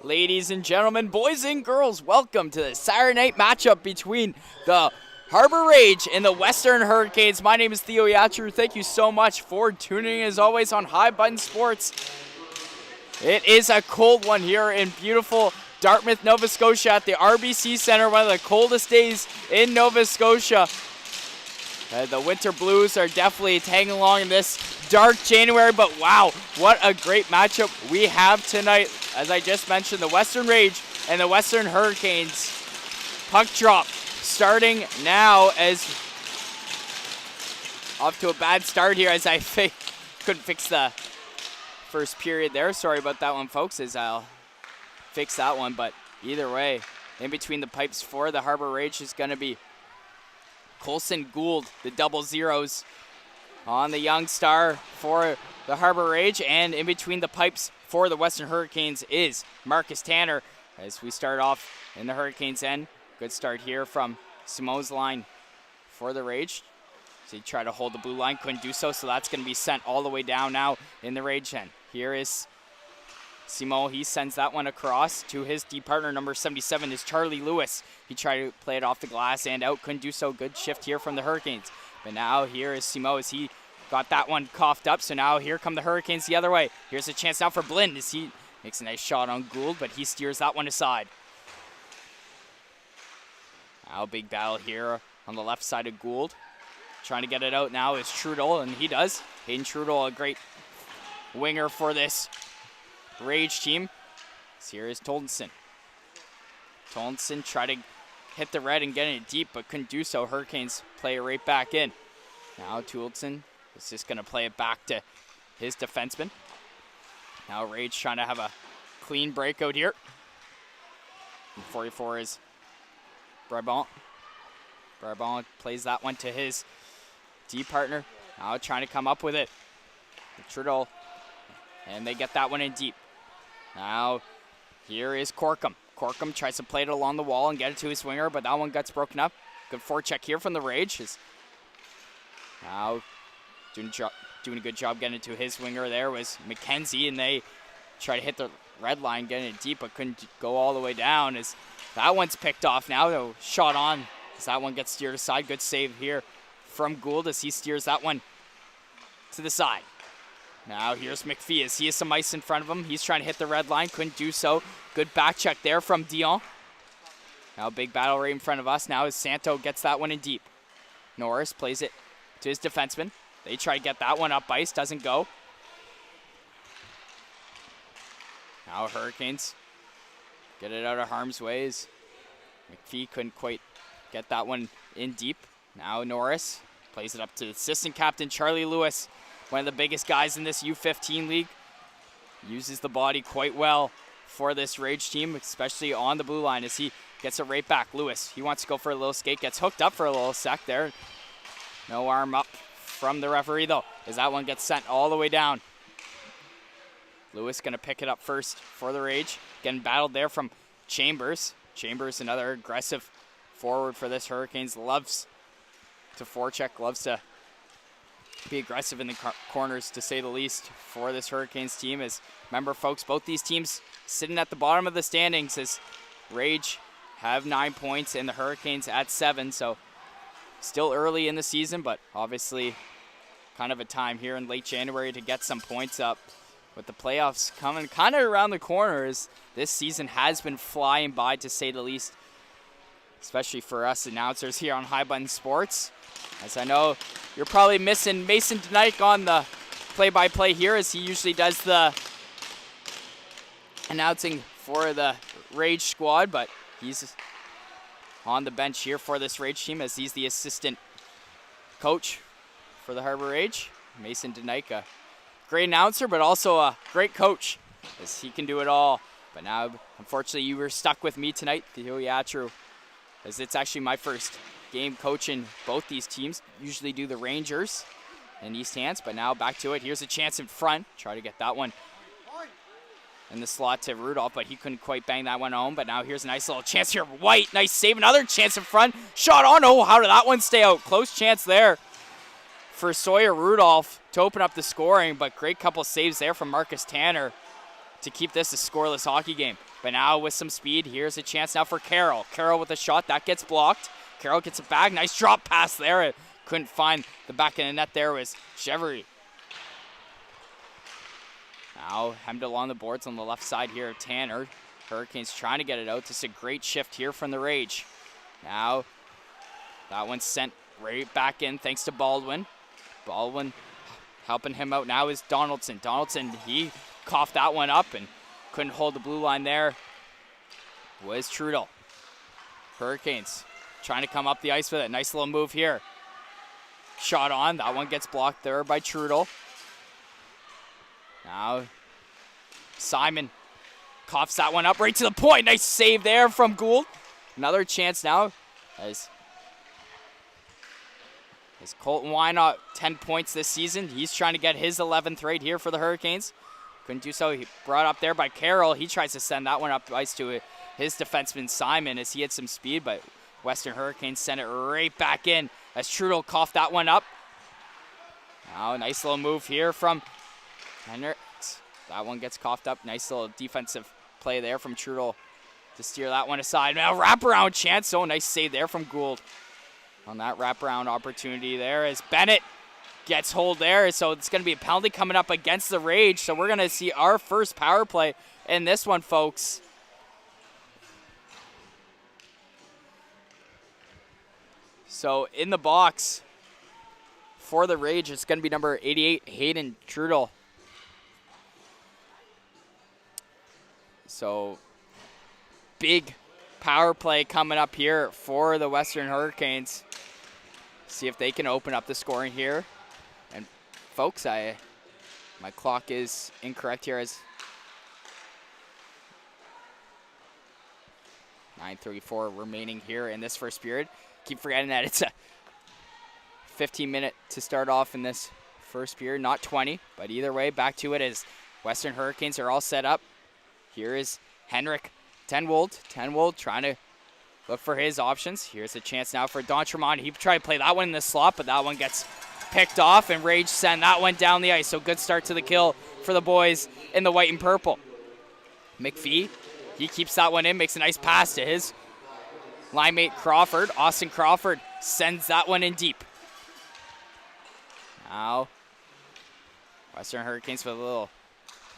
Ladies and gentlemen, boys and girls, welcome to the Saturday night matchup between the Harbour Rage and the Western Hurricanes. My name is Theo Yatru. Thank you so much for tuning in as always on High Button Sports. It is a cold one here in beautiful Dartmouth, Nova Scotia at the RBC Centre, one of the coldest days in Nova Scotia. The winter blues are definitely tagging along in this dark January, but wow, what a great matchup we have tonight. As I just mentioned, the Western Rage and the Western Hurricanes. Puck drop starting now as off to a bad start here as I couldn't fix the first period there. Sorry about that one, folks, as I'll fix that one. But either way, in between the pipes for the Harbour Rage is going to be Colson Gould, the double zeros on the young star for the Harbour Rage, and in between the pipes for the Western Hurricanes is Marcus Tanner. As we start off in the Hurricanes end, good start here from Simone's line for the Rage. So he tried to hold the blue line, couldn't do so, so that's going to be sent all the way down now in the Rage end. Here is Simone, he sends that one across to his D partner, number 77 is Charlie Lewis. He tried to play it off the glass and out, couldn't do so. Good shift here from the Hurricanes. But now here is Simone as he got that one coughed up. So now here come the Hurricanes the other way. Here's a chance now for Blind as he makes a nice shot on Gould, but he steers that one aside. Now big battle here on the left side of Gould. Trying to get it out now is Trudel, and he does. Hayden Trudel, a great winger for this Rage team. So here is Toldenson. Toldenson tried to hit the red and get it deep, but couldn't do so. Hurricanes play it right back in. Now Toldenson is just going to play it back to his defenseman. Now Rage trying to have a clean breakout here. And 44 is Brabant. Brabant plays that one to his D partner. Now trying to come up with it. Trudel. And they get that one in deep. Now, here is Corkum. Corkum tries to play it along the wall and get it to his winger, but that one gets broken up. Good forecheck here from the Rage. Now, doing a good job getting it to his winger there was McKenzie, and they try to hit the red line, getting it deep, but couldn't go all the way down. As that one's picked off now. So shot on as that one gets steered aside. Good save here from Gould as he steers that one to the side. Now here's McPhee as he has some ice in front of him. He's trying to hit the red line, couldn't do so. Good back check there from Dion. Now big battle right in front of us now as Santo gets that one in deep. Norris plays it to his defenseman. They try to get that one up ice, doesn't go. Now Hurricanes get it out of harm's way as McPhee couldn't quite get that one in deep. Now Norris plays it up to assistant captain Charlie Lewis. One of the biggest guys in this U15 league. Uses the body quite well for this Rage team, especially on the blue line as he gets it right back. Lewis, he wants to go for a little skate, gets hooked up for a little sec there. No arm up from the referee though, as that one gets sent all the way down. Lewis gonna pick it up first for the Rage. Getting battled there from Chambers. Chambers, another aggressive forward for this Hurricanes. Loves to forecheck, loves to be aggressive in the corners, to say the least, for this Hurricanes team. As remember, folks, both these teams sitting at the bottom of the standings as Rage have 9 points and the Hurricanes at 7. So still early in the season, but obviously kind of a time here in late January to get some points up. With the playoffs coming kind of around the corners, this season has been flying by, to say the least, especially for us announcers here on High Button Sports. As I know, you're probably missing Mason Denike on the play-by-play here, as he usually does the announcing for the Rage squad, but he's on the bench here for this Rage team as he's the assistant coach for the Harbour Rage. Mason Denike, a great announcer, but also a great coach, as he can do it all. But now, unfortunately, you were stuck with me tonight, Theo Yatru, as it's actually my first game coaching both these teams. Usually do the Rangers and East Hants, but now back to it. Here's a chance in front. Try to get that one in the slot to Rudolph, but he couldn't quite bang that one home. But now here's a nice little chance here. White, nice save. Another chance in front. Shot on. Oh, how did that one stay out? Close chance there for Sawyer Rudolph to open up the scoring, but great couple saves there from Marcus Tanner to keep this a scoreless hockey game. But But now with some speed, here's a chance now for Carroll. Carroll with a shot, that gets blocked. Carroll gets it back, nice drop pass there. It couldn't find the back of the net there was Chevry. Now hemmed along the boards on the left side here of Tanner. Hurricanes trying to get it out. This is a great shift here from the Rage. Now that one's sent right back in thanks to Baldwin. Baldwin helping him out now is Donaldson. Donaldson, he coughed that one up and couldn't hold the blue line there. Was Trudel. Hurricanes trying to come up the ice with it. Nice little move here. Shot on. That one gets blocked there by Trudel. Now Simon coughs that one up right to the point. Nice save there from Gould. Another chance now as Colton Wynot, 10 points this season. He's trying to get his 11th right here for the Hurricanes. Couldn't do so. He brought up there by Carroll. He tries to send that one up the ice to his defenseman Simon as he had some speed, but Western Hurricanes send it right back in as Trudel coughed that one up. Now a nice little move here from Hendricks. That one gets coughed up. Nice little defensive play there from Trudel to steer that one aside. Now wraparound chance. So nice save there from Gould on that wraparound opportunity there as Bennett gets hold there. So it's going to be a penalty coming up against the Rage. So we're going to see our first power play in this one, folks. So in the box for the Rage, it's going to be number 88, Hayden Trudel. So big power play coming up here for the Western Hurricanes. See if they can open up the scoring here. And folks, my clock is incorrect here as 9:34 remaining here in this first period. Keep forgetting that it's a 15-minute to start off in this first period, not 20. But either way, back to it as Western Hurricanes are all set up. Here is Henrik Tenwold. Tenwold trying to look for his options. Here's a chance now for D'Entremont. He tried to play that one in the slot, but that one gets picked off, and Rage send that one down the ice. So good start to the kill for the boys in the white and purple. McPhee, he keeps that one in, makes a nice pass to his line mate Crawford. Austin Crawford sends that one in deep. Now, Western Hurricanes with a little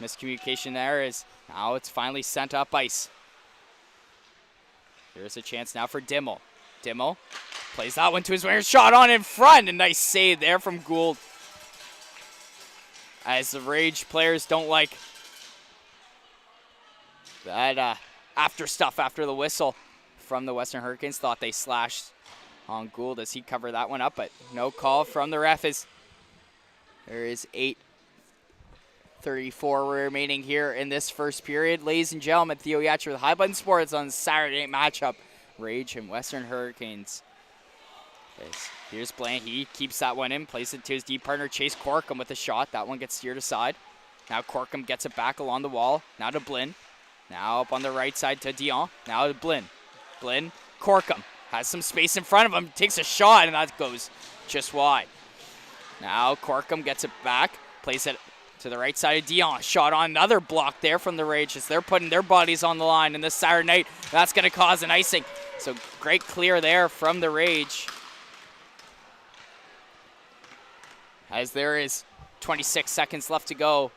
miscommunication there is now it's finally sent up ice. Here's a chance now for Dimmel. Dimmel plays that one to his winger, shot on in front, and nice save there from Gould. As the Rage players don't like that after stuff after the whistle from the Western Hurricanes. Thought they slashed on Gould as he covered that one up, but no call from the ref as there is 8:34 remaining here in this first period. Ladies and gentlemen, Theo Yatcher with High Button Sports on Saturday night matchup. Rage and Western Hurricanes. Here's Blaine. He keeps that one in, plays it to his deep partner, Chase Corkum with a shot. That one gets steered aside. Now Corkum gets it back along the wall. Now to Blinn. Now up on the right side to Dion. Now to Blinn. Blinn, Corkum has some space in front of him, takes a shot, and that goes just wide. Now Corkum gets it back, plays it to the right side of Dion. Shot on, another block there from the Rage as they're putting their bodies on the line in this Saturday night. That's going to cause an icing. So great clear there from the Rage. As there is 26 seconds left to go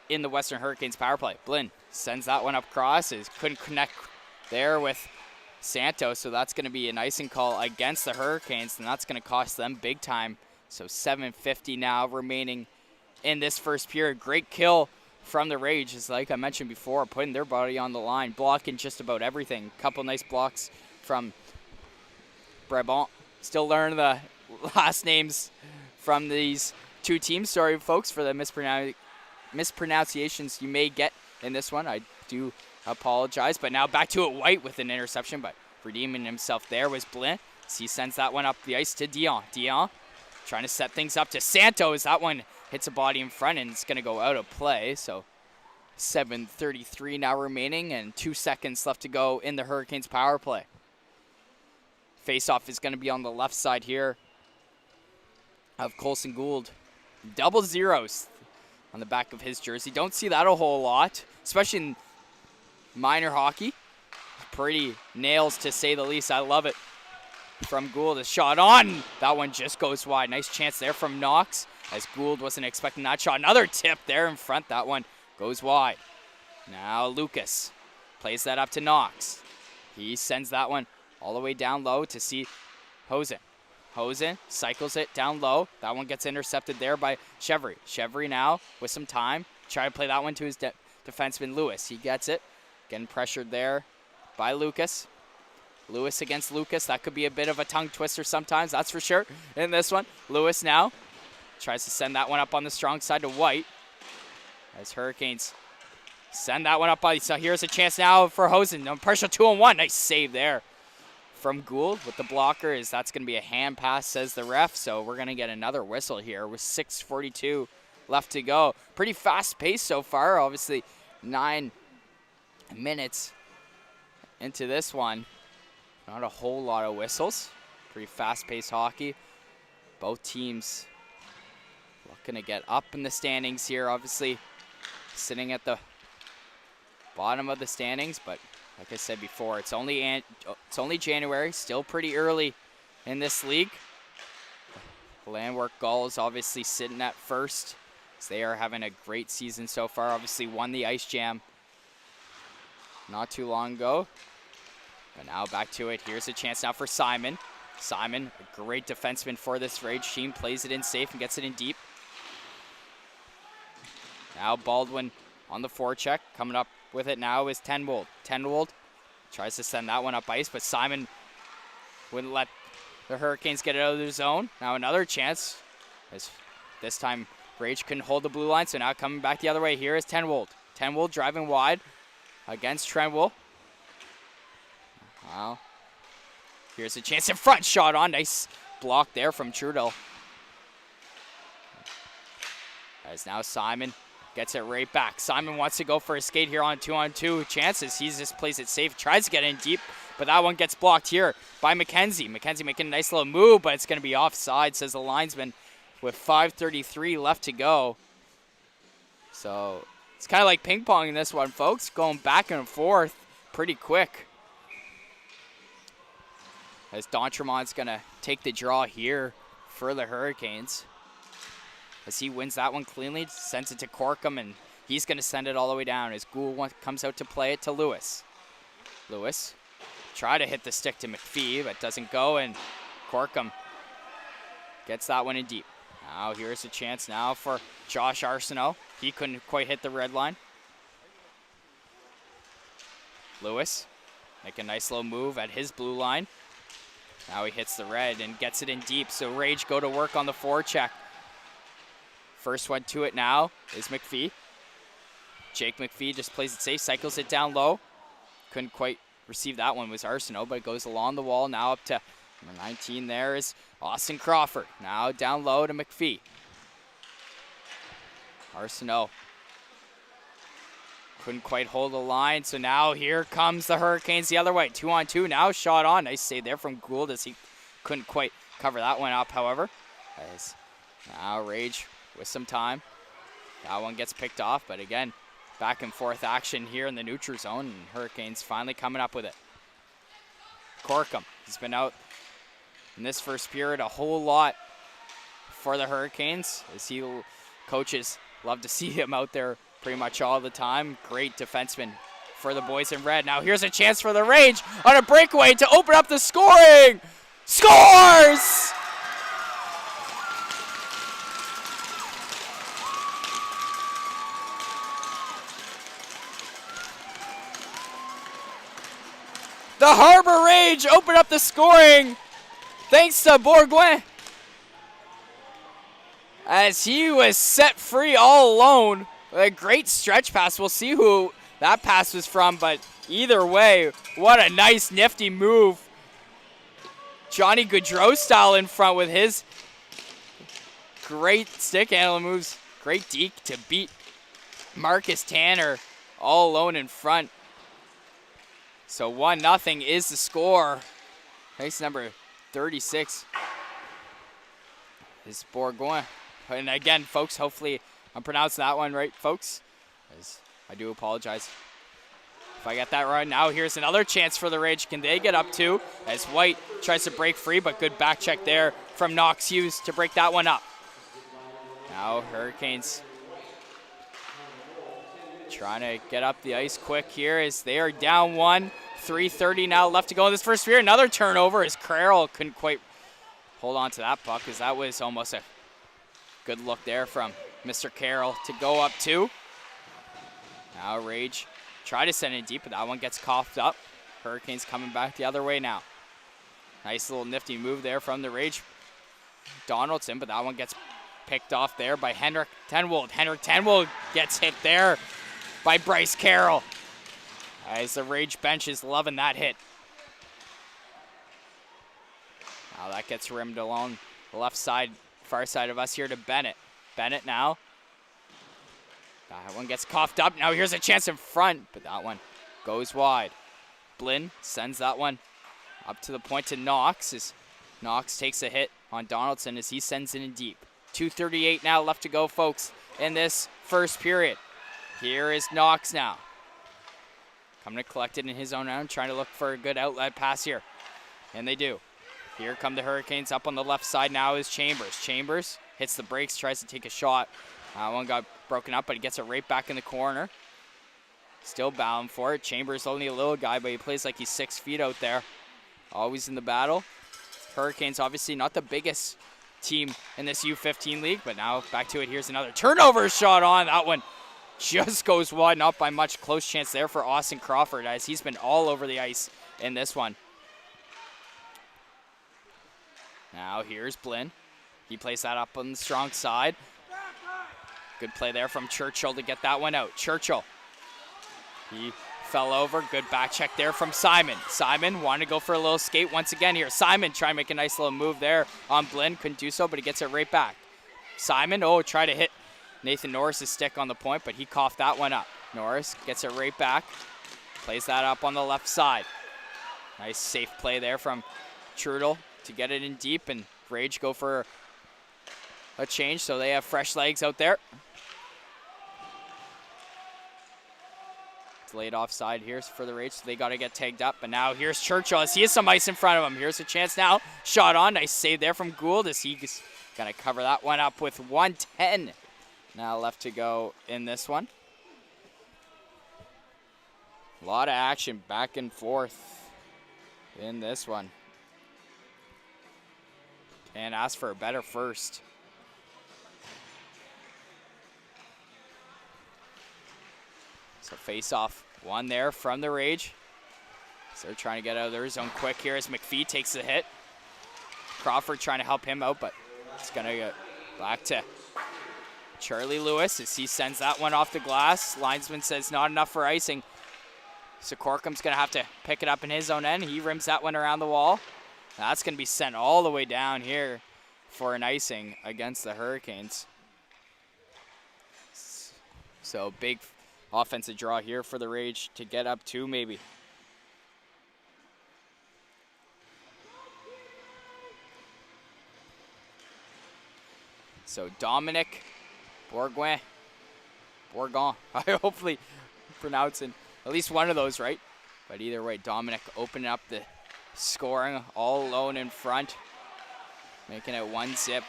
in the Western Hurricanes power play. Blinn sends that one up across. Couldn't connect there with Santos, so that's going to be an icing call against the Hurricanes, and that's going to cost them big time. So 7:50 now remaining in this first period. Great kill from the Rage, is like I mentioned before, putting their body on the line, blocking just about everything. Couple nice blocks from Brabant. Still learning the last names from these two teams. Sorry, folks, for the mispronunciations you may get in this one. I do apologize. But now back to it, White with an interception, but redeeming himself there was Blinn. He sends that one up the ice to Dion. Dion trying to set things up to Santos. That one hits a body in front, and it's going to go out of play. So 7:33 now remaining, and 2 seconds left to go in the Hurricanes power play. Face-off is going to be on the left side here of Colson Gould. Double zeros on the back of his jersey. Don't see that a whole lot, especially in minor hockey. Pretty nails, to say the least. I love it. From Gould, a shot on. That one just goes wide. Nice chance there from Knox, as Gould wasn't expecting that shot. Another tip there in front. That one goes wide. Now Lucas plays that up to Knox. He sends that one all the way down low to see Hosen. Hosen cycles it down low. That one gets intercepted there by Chevry. Chevry now with some time. Try to play that one to his defenseman Lewis. He gets it. Getting pressured there by Lucas. Lewis against Lucas. That could be a bit of a tongue twister sometimes, that's for sure, in this one. Lewis now tries to send that one up on the strong side to White, as Hurricanes send that one up. So here's a chance now for Hosen. No pressure, 2-on-1. Nice save there from Gould with the blocker. That's going to be a hand pass, says the ref. So we're going to get another whistle here with 6:42 left to go. Pretty fast pace so far. Obviously 9 minutes into this one. Not a whole lot of whistles. Pretty fast-paced hockey. Both teams looking to get up in the standings here. Obviously sitting at the bottom of the standings, but like I said before, it's only January. Still pretty early in this league. Landwork Gulls obviously sitting at first, as they are having a great season so far. Obviously won the Ice Jam not too long ago. But now back to it. Here's a chance now for Simon. Simon, a great defenseman for this Rage team, plays it in safe and gets it in deep. Now Baldwin on the forecheck. Coming up with it now is Tenwold. Tenwold tries to send that one up ice, but Simon wouldn't let the Hurricanes get it out of their zone. Now another chance, as this time Rage couldn't hold the blue line, so now coming back the other way. Here is Tenwold. Tenwold driving wide against Trenwell. Wow. Here's a chance in front. Shot on. Nice block there from Trudel. As now Simon gets it right back. Simon wants to go for a skate here on 2-on-2 chances. He just plays it safe. Tries to get in deep, but that one gets blocked here by McKenzie. McKenzie making a nice little move, but it's going to be offside, says the linesman, with 5:33 left to go. So it's kind of like ping pong in this one, folks. Going back and forth pretty quick. As Dontremont's going to take the draw here for the Hurricanes. As he wins that one cleanly, sends it to Corkum, and he's going to send it all the way down as Gould comes out to play it to Lewis. Lewis try to hit the stick to McPhee, but doesn't go, and Corkum gets that one in deep. Now here's a chance now for Josh Arsenault. He couldn't quite hit the red line. Lewis make a nice little move at his blue line. Now he hits the red and gets it in deep, so Rage go to work on the forecheck. First one to it now is McPhee. Jake McPhee just plays it safe, cycles it down low. Couldn't quite receive that one, was Arsenault, but it goes along the wall. Now up to number 19 there is Austin Crawford. Now down low to McPhee. Arsenault couldn't quite hold the line, so now here comes the Hurricanes the other way. 2-on-2 now, shot on. Nice save there from Gould, as he couldn't quite cover that one up, however. As now Rage with some time. That one gets picked off, but again, back and forth action here in the neutral zone, and Hurricanes finally coming up with it. Corkum, he's been out in this first period a whole lot for the Hurricanes, as coaches love to see him out there pretty much all the time. Great defenseman for the boys in red. Now here's a chance for the Rage on a breakaway to open up the scoring. Scores! The Harbour Rage open up the scoring thanks to Bourgoin, as he was set free all alone. A great stretch pass. We'll see who that pass was from, but either way, what a nice, nifty move. Johnny Gaudreau style in front with his great stick handling moves. Great deke to beat Marcus Tanner all alone in front. So 1-0 is the score. Nice number 36 is Bourgoin. And again, folks, hopefully I'm pronouncing that one right, folks. As I do apologize If I get that right now, here's another chance for the Rage. Can they get up two? As White tries to break free, but good back check there from Knox Hughes to break that one up. Now Hurricanes trying to get up the ice quick here as they are down one. 3:30 now left to go in this first period. Another turnover as Carroll couldn't quite hold on to that puck, as that was almost a good look there from Mr. Carroll to go up two. Now Rage try to send it deep, but that one gets coughed up. Hurricanes coming back the other way now. Nice little nifty move there from the Rage Donaldson, but that one gets picked off there by Henrik Tenwold. Henrik Tenwold gets hit there by Bryce Carroll, as the Rage bench is loving that hit. Now that gets rimmed along the left side, far side of us here to Bennett. Bennett now. That one gets coughed up. Now here's a chance in front, but that one goes wide. Blinn sends that one up to the point to Knox, as Knox takes a hit on Donaldson as he sends it in deep. 2:38 now left to go, folks, in this first period. Here is Knox now. Coming to collect it in his own end, trying to look for a good outlet pass here. And they do. Here come the Hurricanes. Up on the left side now is Chambers. Chambers hits the brakes, tries to take a shot. One got broken up, but he gets it right back in the corner. Still bound for it. Chambers only a little guy, but he plays like he's 6 feet out there. Always in the battle. Hurricanes obviously not the biggest team in this U15 league, but now back to it. Here's another turnover shot on. That one just goes wide, not by much. Close chance there for Austin Crawford, as he's been all over the ice in this one. Now here's Blinn. He plays that up on the strong side. Good play there from Churchill to get that one out. Churchill. He fell over. Good back check there from Simon. Simon wanted to go for a little skate once again here. Simon trying to make a nice little move there on Blinn. Couldn't do so, but he gets it right back. Simon, try to hit Nathan Norris's stick on the point, but he coughed that one up. Norris gets it right back. Plays that up on the left side. Nice safe play there from Trudel to get it in deep, and Rage go for a change, so they have fresh legs out there. It's laid offside here for the Rage, so they got to get tagged up. But now here's Churchill as he has some ice in front of him. Here's a chance now. Shot on. Nice save there from Gould as he's going to cover that one up with 1:10 now left to go in this one. A lot of action back and forth in this one. And ask for a better first. So face off one there from the Rage. So they're trying to get out of their zone quick here as McPhee takes the hit. Crawford trying to help him out, but it's going to get back to Charlie Lewis as he sends that one off the glass. Linesman says not enough for icing. So Corcom's going to have to pick it up in his own end. He rims that one around the wall. That's going to be sent all the way down here for an icing against the Hurricanes. So big offensive draw here for the Rage to get up two maybe. So Dominic Bourgoin, I hopefully pronouncing at least one of those right. But either way, Dominic opening up the scoring all alone in front, making it 1-0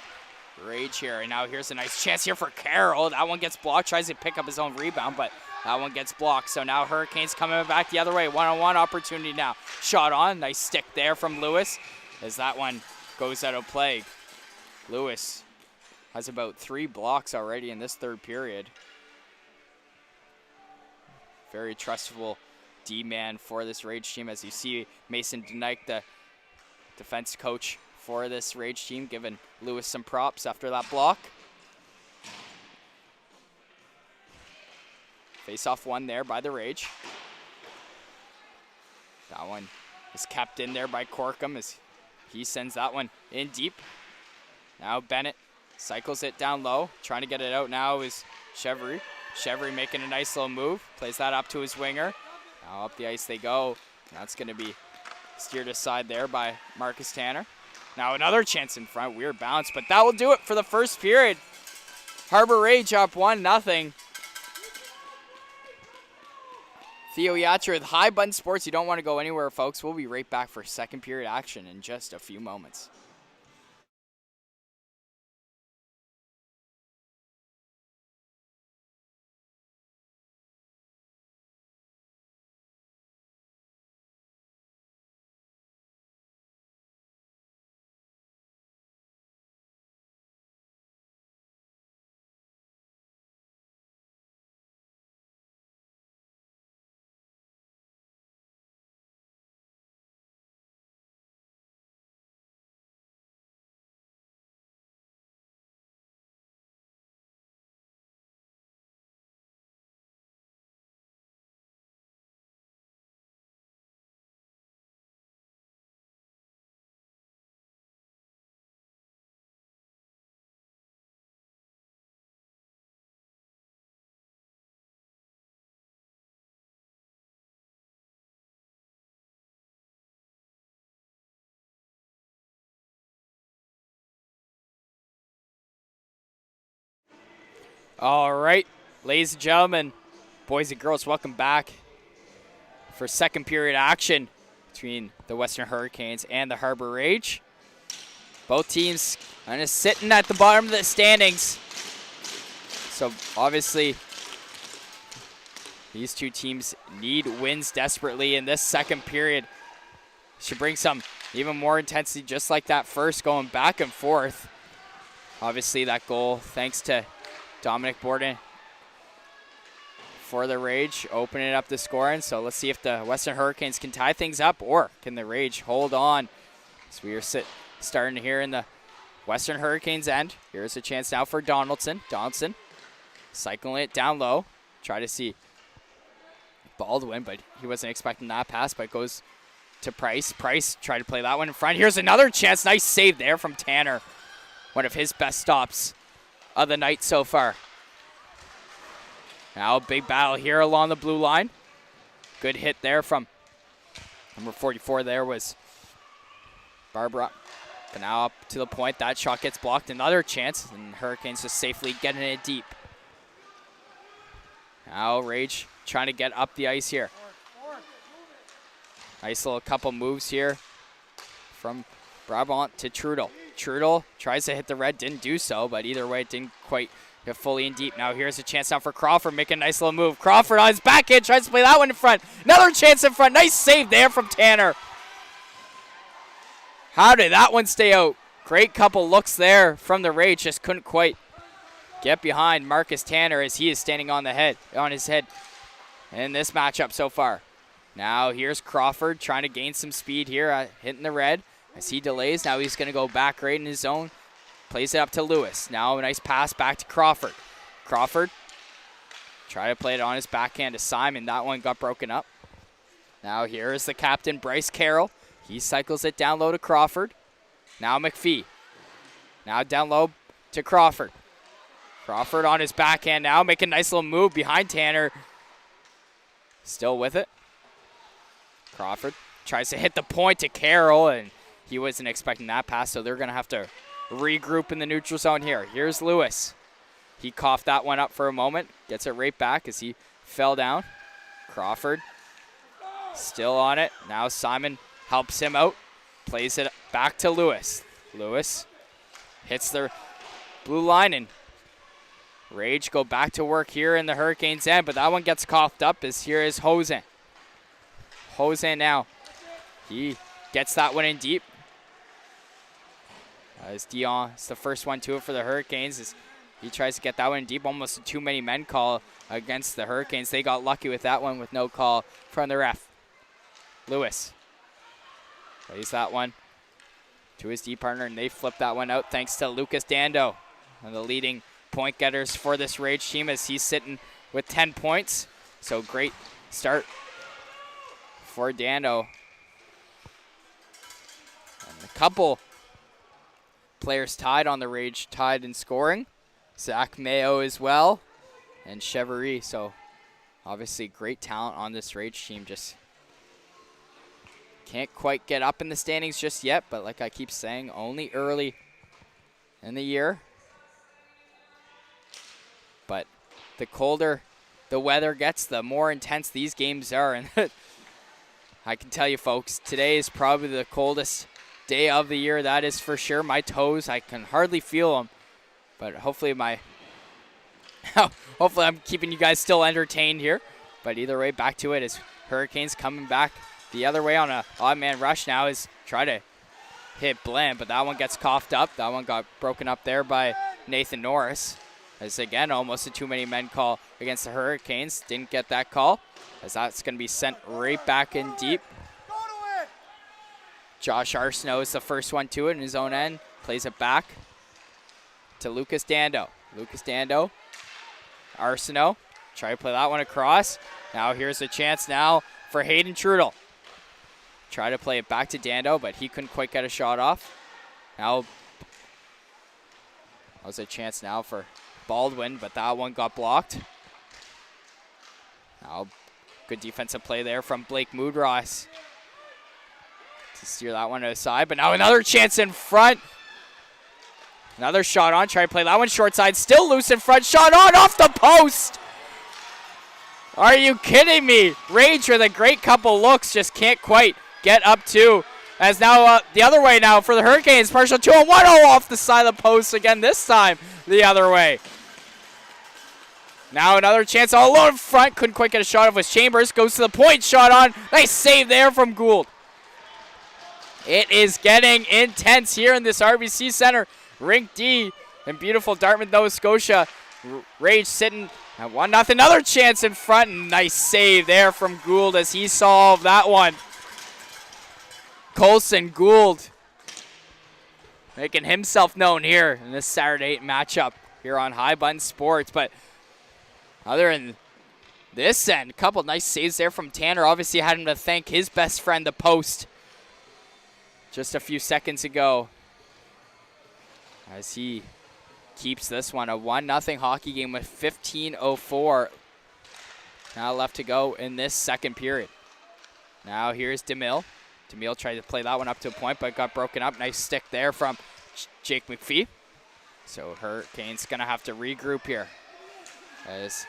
Rage here. And now here's a nice chance here for Carroll. That one gets blocked, tries to pick up his own rebound, but that one gets blocked. So now Hurricanes coming back the other way. One-on-one opportunity now. Shot on. Nice stick there from Lewis as that one goes out of play. Lewis has about 3 blocks already in this third period. Very trustful D-man for this Rage team. As you see, Mason Denike, the defense coach for this Rage team, giving Lewis some props after that block. Face-off one there by the Rage. That one is kept in there by Corkum as he sends that one in deep. Now Bennett cycles it down low. Trying to get it out now is Chevry. Chevry making a nice little move. Plays that up to his winger. Now up the ice they go. That's going to be steered aside there by Marcus Tanner. Now another chance in front. Weird bounce, but that will do it for the first period. Harbour Rage up 1-0. Theo Yacher with High Button Sports. You don't want to go anywhere, folks. We'll be right back for second period action in just a few moments. All right, ladies and gentlemen, boys and girls, welcome back for second period action between the Western Hurricanes and the Harbour Rage. Both teams kind of sitting at the bottom of the standings. So obviously, these two teams need wins desperately in this second period. Should bring some even more intensity, just like that first, going back and forth. Obviously, that goal, thanks to Dominic Borden for the Rage, opening up the scoring. So let's see if the Western Hurricanes can tie things up, or can the Rage hold on. So we are starting here in the Western Hurricanes end. Here's a chance now for Donaldson. Donaldson cycling it down low. Try to see Baldwin, but he wasn't expecting that pass, but goes to Price. Price tried to play that one in front. Here's another chance. Nice save there from Tanner. One of his best stops of the night so far. Now a big battle here along the blue line. Good hit there from number 44 there was Barbara. But now up to the point, that shot gets blocked. Another chance, and Hurricanes just safely getting it deep. Now Rage trying to get up the ice here. Nice little couple moves here from Brabant to Trudel. Trudel tries to hit the red, didn't do so, but either way, it didn't quite get fully in deep. Now here's a chance now for Crawford, making a nice little move. Crawford on his backhand, tries to play that one in front. Another chance in front. Nice save there from Tanner. How did that one stay out? Great couple looks there from the Rage, just couldn't quite get behind Marcus Tanner as he is standing on his head in this matchup so far. Now here's Crawford trying to gain some speed here, hitting the red. As he delays, now he's going to go back right in his zone. Plays it up to Lewis. Now a nice pass back to Crawford. Crawford try to play it on his backhand to Simon. That one got broken up. Now here is the captain, Bryce Carroll. He cycles it down low to Crawford. Now McPhee. Now down low to Crawford. Crawford on his backhand now, making a nice little move behind Tanner. Still with it. Crawford tries to hit the point to Carroll, and he wasn't expecting that pass, so they're going to have to regroup in the neutral zone here. Here's Lewis. He coughed that one up for a moment. Gets it right back as he fell down. Crawford still on it. Now Simon helps him out. Plays it back to Lewis. Lewis hits the blue line, and Rage go back to work here in the Hurricanes' end, but that one gets coughed up as here is Hosen. Hosen now. He gets that one in deep. As Dion, it's the first one to it for the Hurricanes. As he tries to get that one in deep. Almost a too many men call against the Hurricanes. They got lucky with that one with no call from the ref. Lewis plays that one to his D partner, and they flip that one out thanks to Lucas Dando, one of the leading point getters for this Rage team, as he's sitting with 10 points. So great start for Dando. And a couple players tied on the Rage, tied in scoring. Zach Mayo as well, and Chevrolet. So obviously great talent on this Rage team. Just can't quite get up in the standings just yet, but like I keep saying, only early in the year. But the colder the weather gets, the more intense these games are. And I can tell you, folks, today is probably the coldest day of the year. That is for sure. My toes, I can hardly feel them. But hopefully hopefully I'm keeping you guys still entertained here. But either way, back to it as Hurricanes coming back the other way on a odd man rush now is try to hit Bland, but that one gets coughed up. That one got broken up there by Nathan Norris. As again, almost a too many men call against the Hurricanes. Didn't get that call, as that's going to be sent right back in deep. Josh Arsenault is the first one to it in his own end. Plays it back to Lucas Dando. Lucas Dando, Arsenault, try to play that one across. Now here's a chance now for Hayden Trudel. Try to play it back to Dando, but he couldn't quite get a shot off. Now, that was a chance now for Baldwin, but that one got blocked. Now, good defensive play there from Blake Moodross to steer that one aside, but now another chance in front. Another shot on, try to play that one short side, still loose in front, shot on off the post. Are you kidding me? Rage with a great couple looks, just can't quite get up to. As now the other way now for the Hurricanes, partial 2-1-0 off the side of the post again, this time the other way. Now another chance all alone in front, couldn't quite get a shot off with Chambers, goes to the point, shot on, nice save there from Gould. It is getting intense here in this RBC Center. Rink D in beautiful Dartmouth, Nova Scotia. Rage sitting at 1-0. Another chance in front. Nice save there from Gould as he solved that one. Colson Gould making himself known here in this Saturday matchup here on High Bun Sports. But other than this end, a couple nice saves there from Tanner. Obviously had him to thank his best friend, the post, just a few seconds ago, as he keeps this one a 1-0 hockey game with 15:04 now left to go in this second period. Now here's DeMille. DeMille tried to play that one up to a point, but got broken up. Nice stick there from Jake McPhee. So Hurricanes going to have to regroup here, as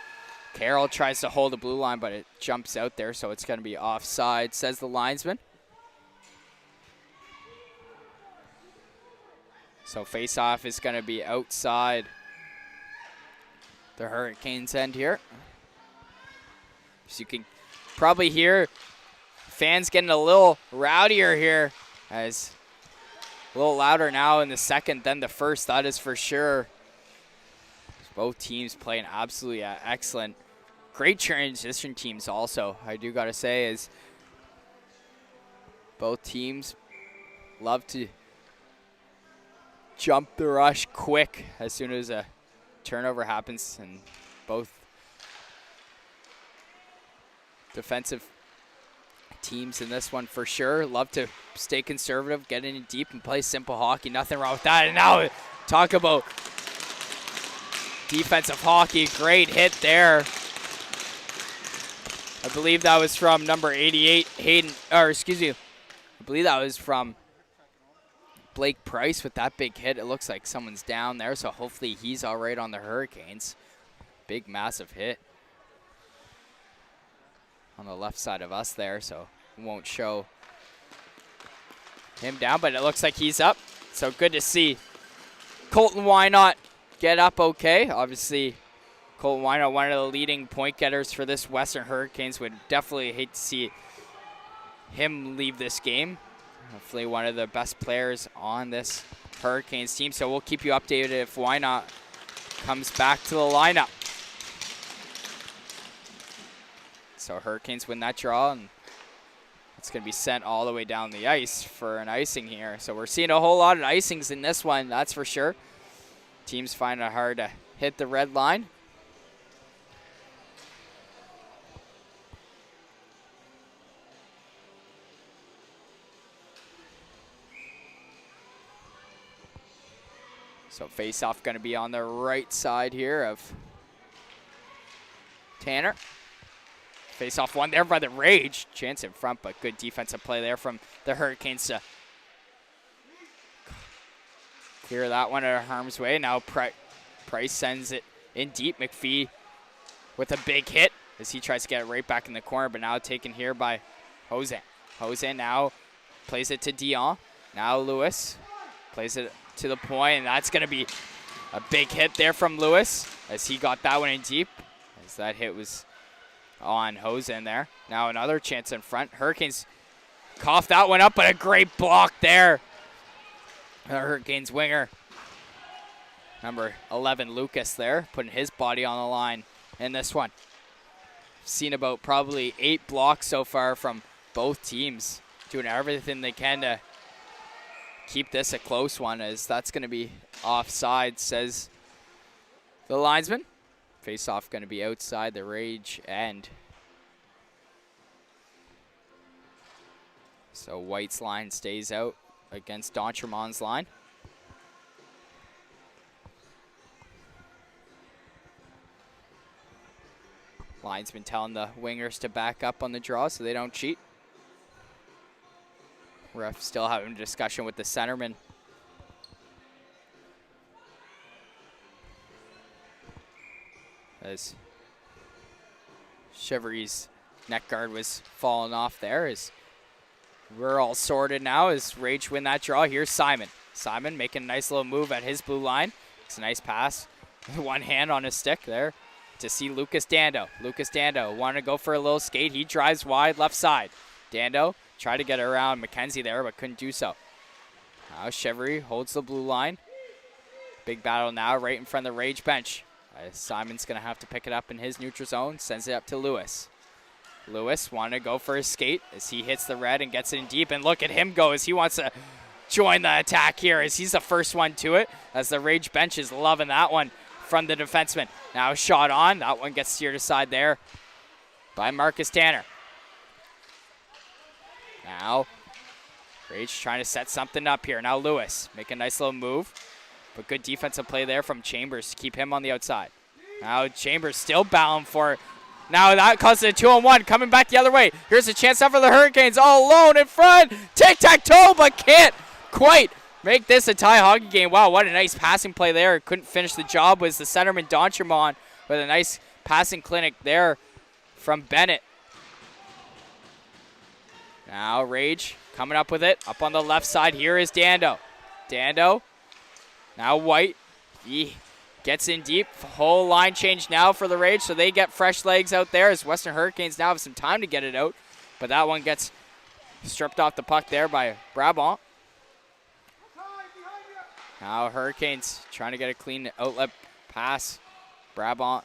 Carroll tries to hold the blue line, but it jumps out there, so it's going to be offside, says the linesman. So face-off is going to be outside the Hurricanes end here. So you can probably hear fans getting a little rowdier here, as a little louder now in the second than the first, that is for sure. Both teams playing absolutely excellent. Great transition teams also, I do got to say, as both teams love to jump the rush quick as soon as a turnover happens, and both defensive teams in this one for sure love to stay conservative, get in deep and play simple hockey. Nothing wrong with that. And now talk about defensive hockey. Great hit there. I believe that was from number 88 Hayden, or excuse me, I believe that was from Blake Price with that big hit. It looks like someone's down there, so hopefully he's all right on the Hurricanes. Big, massive hit on the left side of us there, so won't show him down, but it looks like he's up. So good to see Colton Wynot get up okay. Obviously, Colton Wynot, one of the leading point getters for this Western Hurricanes. Would definitely hate to see him leave this game. Hopefully one of the best players on this Hurricanes team. So we'll keep you updated if Wynot comes back to the lineup. So Hurricanes win that draw, and it's going to be sent all the way down the ice for an icing here. So we're seeing a whole lot of icings in this one, that's for sure. Teams find it hard to hit the red line. So face-off going to be on the right side here of Tanner. Face-off one there by the Rage. Chance in front, but good defensive play there from the Hurricanes to clear that one out of harm's way. Now Price sends it in deep. McPhee with a big hit as he tries to get it right back in the corner, but now taken here by Jose. Jose now plays it to Dion. Now Lewis plays it to the point, and that's going to be a big hit there from Lewis as he got that one in deep, as that hit was on Jose in there. Now another chance in front. Hurricanes coughed that one up, but a great block there. The Hurricanes winger, number 11, Lucas there, putting his body on the line in this one. Seen about probably 8 blocks so far from both teams, doing everything they can to keep this a close one, as that's going to be offside, says the linesman. Face-off going to be outside the Rage end. So White's line stays out against D'Entremont's line. Linesman telling the wingers to back up on the draw so they don't cheat. Ref still having a discussion with the centerman. As Chevery's neck guard was falling off there. As we're all sorted now as Rage win that draw. Here's Simon. Simon making a nice little move at his blue line. It's a nice pass. One hand on his stick there to see Lucas Dando. Lucas Dando wanted to go for a little skate. He drives wide left side. Dando tried to get around McKenzie there, but couldn't do so. Now Chevery holds the blue line. Big battle now right in front of the Rage bench. Simon's going to have to pick it up in his neutral zone. Sends it up to Lewis. Lewis wanted to go for his skate as he hits the red and gets it in deep. And look at him go as he wants to join the attack here as he's the first one to it. As the Rage bench is loving that one from the defenseman. Now shot on. That one gets steered aside there by Marcus Tanner. Now Rage trying to set something up here. Now Lewis make a nice little move. But good defensive play there from Chambers to keep him on the outside. Now Chambers still battling for it. Now that causes a 2-on-1 coming back the other way. Here's a chance out for the Hurricanes all alone in front. Tic-tac-toe, but can't quite make this a tie hockey game. Wow, what a nice passing play there. Couldn't finish the job was the centerman D'Entremont with a nice passing clinic there from Bennett. Now Rage coming up with it. Up on the left side, here is Dando. Dando. Now White, he gets in deep. Whole line change now for the Rage, so they get fresh legs out there as Western Hurricanes now have some time to get it out. But that one gets stripped off the puck there by Brabant. Now Hurricanes trying to get a clean outlet pass. Brabant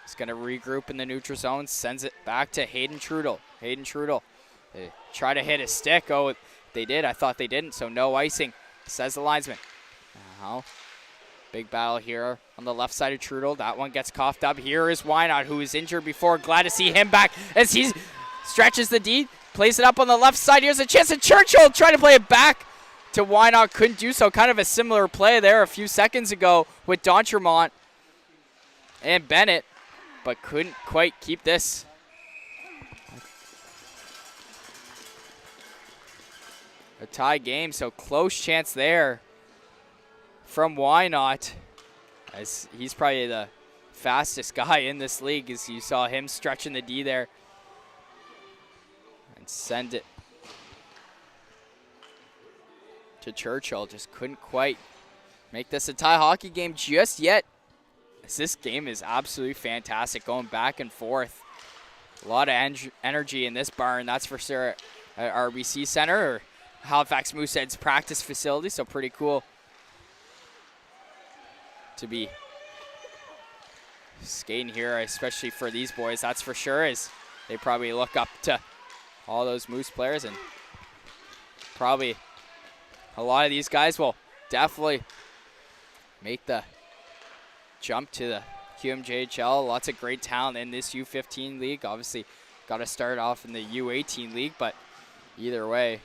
is going to regroup in the neutral zone, sends it back to Hayden Trudel. Hayden Trudel, they try to hit a stick. Oh, they did. I thought they didn't, so no icing, says the linesman. Now, big battle here on the left side of Trudel. That one gets coughed up. Here is Wynot, who was injured before. Glad to see him back as he stretches the D, plays it up on the left side. Here's a chance at Churchill trying to play it back to Wynot. Couldn't do so. Kind of a similar play there a few seconds ago with D'Entremont and Bennett, but couldn't quite keep this. A tie game, so close chance there from Wynot, as he's probably the fastest guy in this league, as you saw him stretching the D there. And send it to Churchill. Just couldn't quite make this a tie hockey game just yet. As this game is absolutely fantastic, going back and forth. A lot of energy in this barn, that's for sure, at RBC Center, or Halifax Moosehead's practice facility, so pretty cool to be skating here, especially for these boys, that's for sure, as they probably look up to all those Moose players, and probably a lot of these guys will definitely make the jump to the QMJHL. Lots of great talent in this U15 league. Obviously got to start off in the U18 league, but either way,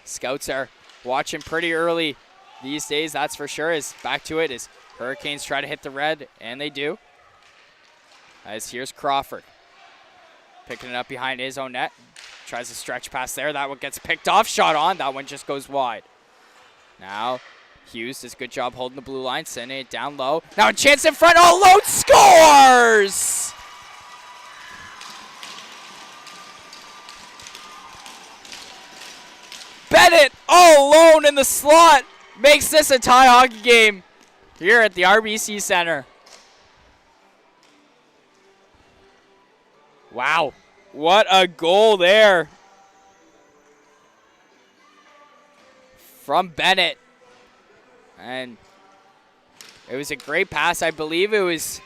scouts are watching pretty early these days, that's for sure. Is back to it as Hurricanes try to hit the red, and they do. As here's Crawford picking it up behind his own net. Tries to stretch past there. That one gets picked off. Shot on. That one just goes wide. Now Hughes does a good job holding the blue line, sending it down low. Now a chance in front. Oh, Lone scores! Bennett all alone in the slot makes this a tie hockey game here at the RBC Center. Wow, what a goal there from Bennett. And it was a great pass. I believe it was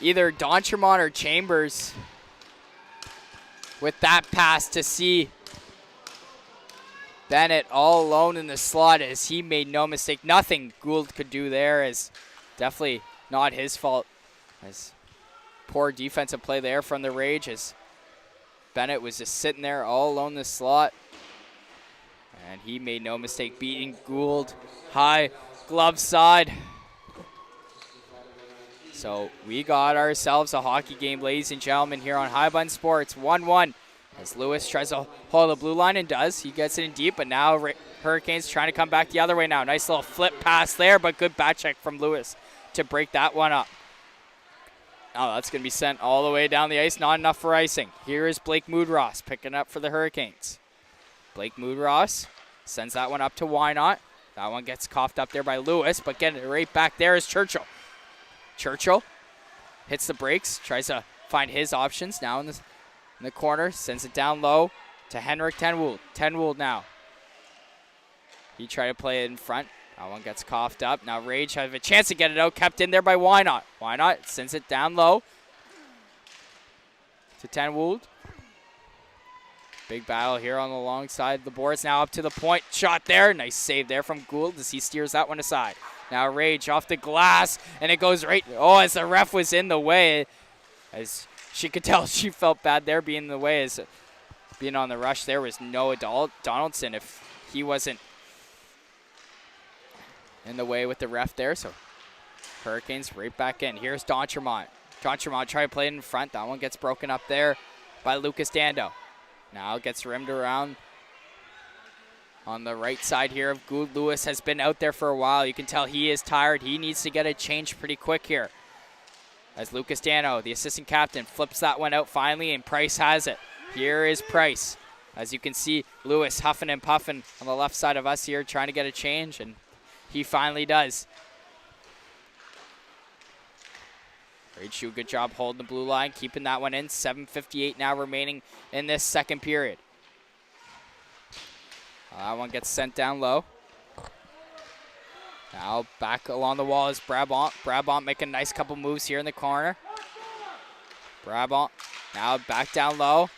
either Donchermont or Chambers with that pass to see Bennett all alone in the slot as he made no mistake. Nothing Gould could do there is definitely not his fault. As poor defensive play there from the Rage as Bennett was just sitting there all alone in the slot. And he made no mistake beating Gould high glove side. So we got ourselves a hockey game, ladies and gentlemen, here on High Bun Sports. 1-1 as Lewis tries to hold the blue line and does. He gets it in deep, but now Hurricanes trying to come back the other way now. Nice little flip pass there, but good back check from Lewis to break that one up. Oh, that's going to be sent all the way down the ice. Not enough for icing. Here is Blake Moodross picking up for the Hurricanes. Blake Moodross sends that one up to Wynot. That one gets coughed up there by Lewis, but getting it right back there is Churchill. Churchill hits the brakes, tries to find his options now in the corner, sends it down low to Henrik Tenwold. Tenwold now. He tried to play it in front. That one gets coughed up. Now Rage have a chance to get it out, kept in there by Wynot. Wynot sends it down low to Tenwold. Big battle here on the long side of the boards. Now up to the point. Shot there. Nice save there from Gould as he steers that one aside. Now Rage off the glass, and it goes right. Oh, as the ref was in the way. As she could tell, she felt bad there being in the way. As being on the rush there was Noah Donaldson if he wasn't in the way with the ref there. So Hurricanes right back in. Here's Donchermont. Donchermont trying to play it in front. That one gets broken up there by Lucas Dando. Now gets rimmed around on the right side here of Gould. Lewis has been out there for a while. You can tell he is tired. He needs to get a change pretty quick here. As Lucas Dano, the assistant captain, flips that one out finally, and Price has it. Here is Price. As you can see, Lewis huffing and puffing on the left side of us here, trying to get a change, and he finally does. Rage do a good job holding the blue line, keeping that one in. 7:58 now remaining in this second period. That one gets sent down low. Now back along the wall is Brabant. Brabant making a nice couple moves here in the corner. Brabant now back down low.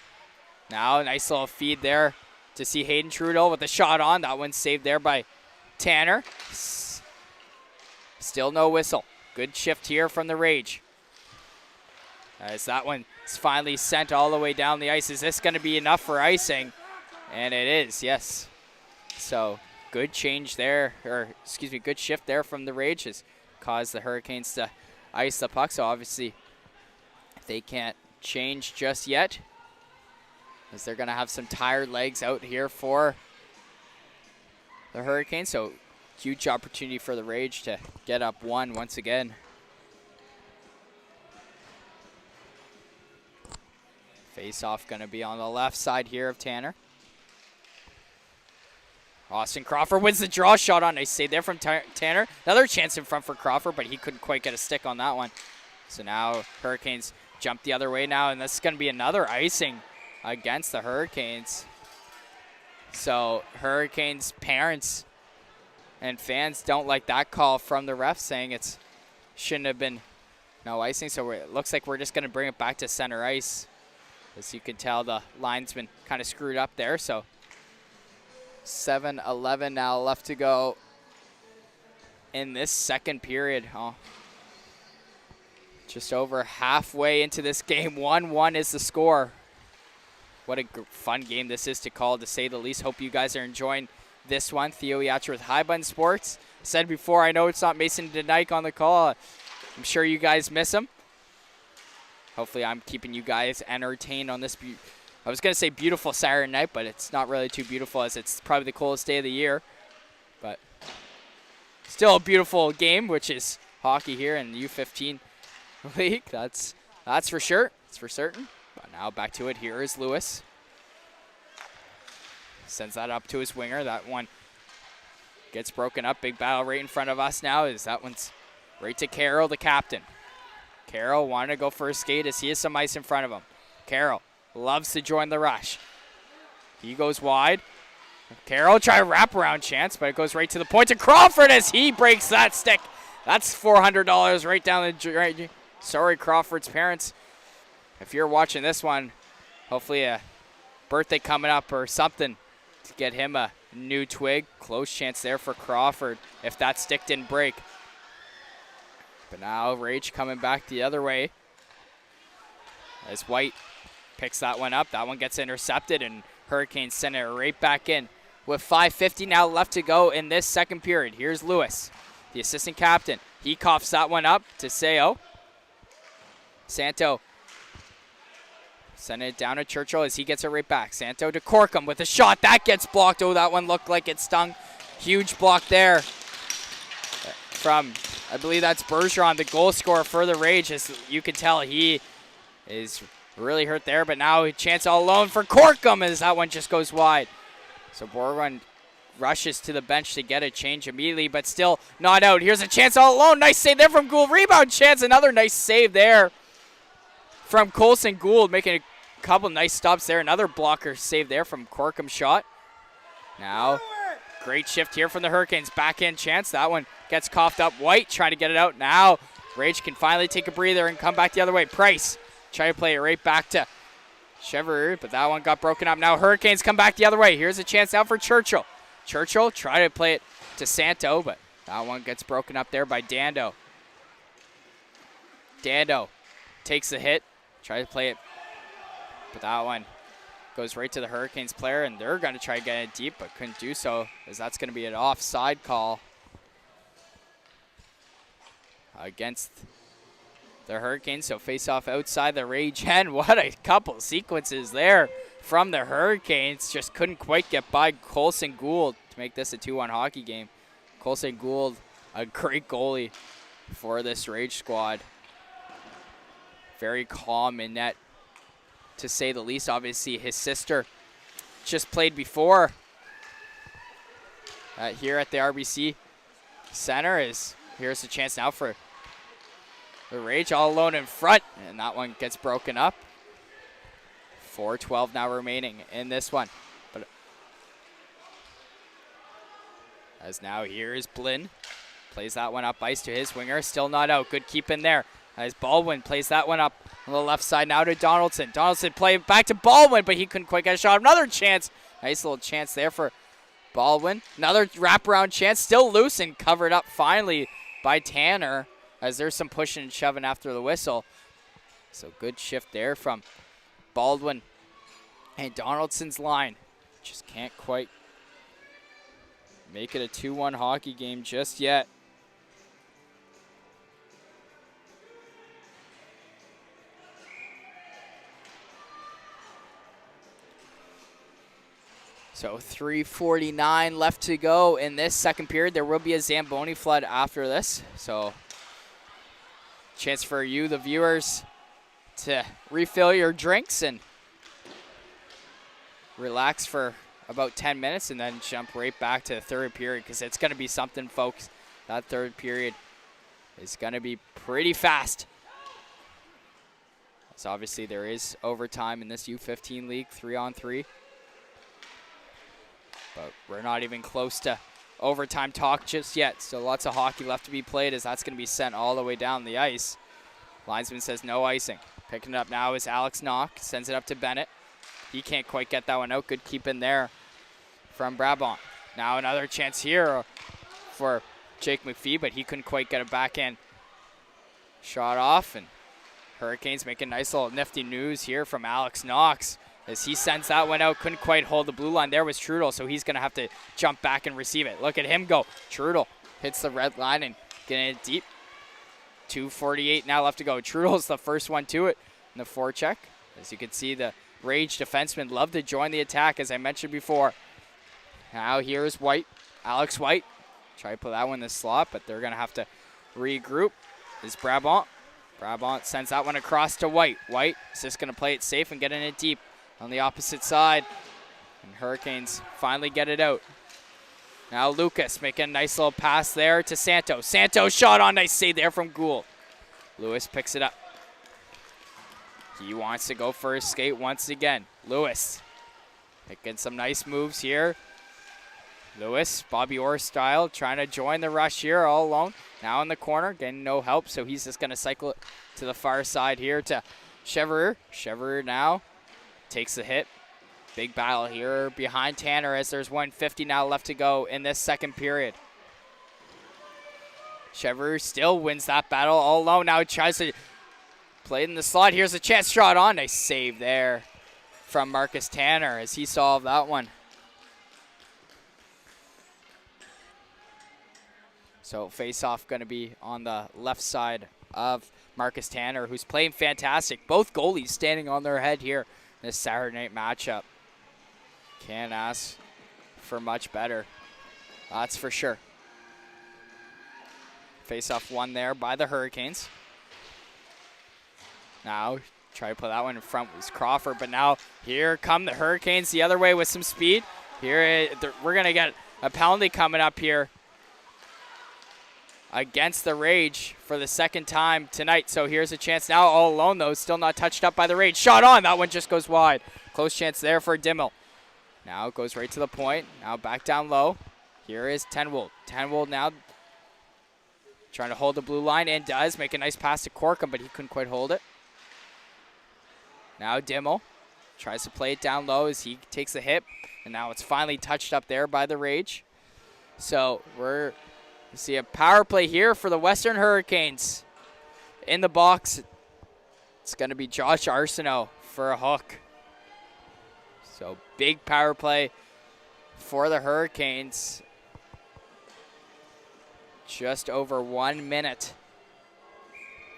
Now a nice little feed there to see Hayden Trudeau with the shot on. That one's saved there by Tanner. Still no whistle. Good shift here from the Rage. As that one is finally sent all the way down the ice. Is this going to be enough for icing? And it is, yes. So good change there, or excuse me, good shift there from the Rage has caused the Hurricanes to ice the puck. So obviously they can't change just yet, as they're going to have some tired legs out here for the Hurricanes. So huge opportunity for the Rage to get up one once again. Face-off going to be on the left side here of Tanner. Austin Crawford wins the draw shot on. Nice save there from Tanner. Another chance in front for Crawford, but he couldn't quite get a stick on that one. So now Hurricanes jump the other way now, and this is going to be another icing against the Hurricanes. So Hurricanes parents and fans don't like that call from the ref, saying it shouldn't have been no icing. So it looks like we're just going to bring it back to center ice. As you can tell, the linesman kind of screwed up there. So 7:11 now left to go in this second period. Oh, just over halfway into this game. 1-1 is the score. What a fun game this is to call, to say the least. Hope you guys are enjoying this one. Theo Yatcher with High Bun Sports. Said before, I know it's not Mason DeNike on the call. I'm sure you guys miss him. Hopefully I'm keeping you guys entertained on this, I was going to say beautiful Saturday night, but it's not really too beautiful, as it's probably the coolest day of the year. But still a beautiful game, which is hockey here in the U15 league. That's for sure. It's for certain. But now back to it. Here is Lewis. Sends that up to his winger. That one gets broken up. Big battle right in front of us now. That one's right to Carroll, the captain. Carroll wanted to go for a skate as he has some ice in front of him. Carroll loves to join the rush. He goes wide. Carroll try a wraparound chance, but it goes right to the point to Crawford as he breaks that stick. That's $400 right down the drain. Sorry, Crawford's parents. If you're watching this one, hopefully a birthday coming up or something to get him a new twig. Close chance there for Crawford if that stick didn't break. But now Rage coming back the other way as White picks that one up. That one gets intercepted, and Hurricanes send it right back in with 5:50 now left to go in this second period. Here's Lewis, the assistant captain. He coughs that one up to Seo. Santo sending it down to Churchill as he gets it right back. Santo to Corkum with a shot. That gets blocked. Oh, that one looked like it stung. Huge block there from, I believe that's Bergeron, the goal scorer for the Rage. As you can tell, he is really hurt there. But now a chance all alone for Corkum as that one just goes wide. So Borgman rushes to the bench to get a change immediately, but still not out. Here's a chance all alone. Nice save there from Gould. Rebound chance. Another nice save there from Colson. Gould making a couple nice stops there. Another blocker save there from Corkum's shot. Now, great shift here from the Hurricanes. Backhand chance. That one gets coughed up. White trying to get it out. Now, Rage can finally take a breather and come back the other way. Price try to play it right back to Chevrolet, but that one got broken up. Now Hurricanes come back the other way. Here's a chance now for Churchill. Churchill try to play it to Santo, but that one gets broken up there by Dando. Dando takes the hit. Try to play it, but that one goes right to the Hurricanes player, and they're going to try to get it deep, but couldn't do so, as that's going to be an offside call against the Hurricanes. So face off outside the Rage end. What a couple sequences there from the Hurricanes. Just couldn't quite get by Colson Gould to make this a 2-1 hockey game. Colson Gould, a great goalie for this Rage squad. Very calm in net, to say the least. Obviously, his sister just played before here at the RBC Center. Here's the chance now for the Rage all alone in front, and that one gets broken up. 4:12 now remaining in this one. But as now here is Blinn. Plays that one up ice to his winger. Still not out. Good keep in there. As Baldwin plays that one up on the left side now to Donaldson. Donaldson playing back to Baldwin, but he couldn't quite get a shot. Another chance. Nice little chance there for Baldwin. Another wraparound chance. Still loose and covered up finally by Tanner, as there's some pushing and shoving after the whistle. So good shift there from Baldwin and Donaldson's line. Just can't quite make it a 2-1 hockey game just yet. So 3:49 left to go in this second period. There will be a Zamboni flood after this. So chance for you, the viewers, to refill your drinks and relax for about 10 minutes and then jump right back to the third period, because it's going to be something, folks. That third period is going to be pretty fast. So obviously there is overtime in this U15 league, 3-on-3. But we're not even close to overtime talk just yet. So lots of hockey left to be played, as that's going to be sent all the way down the ice. Linesman says no icing. Picking it up now is Alex Knock. Sends it up to Bennett. He can't quite get that one out. Good keep in there from Brabant. Now another chance here for Jake McPhee, but he couldn't quite get it back in. Shot off, and Hurricanes making nice little nifty news here from Alex Knox, as he sends that one out. Couldn't quite hold the blue line. There was Trudel, so he's going to have to jump back and receive it. Look at him go. Trudel hits the red line and getting it deep. 2:48 now left to go. Trudel's the first one to it in the forecheck. As you can see, the Rage defensemen love to join the attack, as I mentioned before. Now here's White, Alex White. Try to put that one in the slot, but they're going to have to regroup. Is Brabant. Brabant sends that one across to White. White is just going to play it safe and get in it deep on the opposite side. And Hurricanes finally get it out. Now Lucas making a nice little pass there to Santos. Santos shot on, nice save there from Gould. Lewis picks it up. He wants to go for his skate once again. Lewis making some nice moves here. Lewis, Bobby Orr style, trying to join the rush here all alone. Now in the corner, getting no help, so he's just going to cycle it to the far side here to Chevrier. Chevrier now takes the hit. Big battle here behind Tanner as there's 1:50 now left to go in this second period. Chevrier still wins that battle all alone. Now he tries to play it in the slot. Here's a chance shot on. Nice save there from Marcus Tanner as he solved that one. So face-off going to be on the left side of Marcus Tanner, who's playing fantastic. Both goalies standing on their head here in this Saturday night matchup. Can't ask for much better. That's for sure. Face-off won there by the Hurricanes. Now try to put that one in front with Crawford, but now here come the Hurricanes the other way with some speed. Here we're going to get a penalty coming up here against the Rage for the second time tonight. So here's a chance now all alone though, still not touched up by the Rage. Shot on, that one just goes wide. Close chance there for Dimmel. Now it goes right to the point. Now back down low. Here is Tenwold. Tenwold now trying to hold the blue line and does make a nice pass to Corkum, but he couldn't quite hold it. Now Dimmel tries to play it down low as he takes the hit, and now it's finally touched up there by the Rage. So we're see a power play here for the Western Hurricanes. In the box, it's going to be Josh Arsenault for a hook. So big power play for the Hurricanes. Just over 1 minute.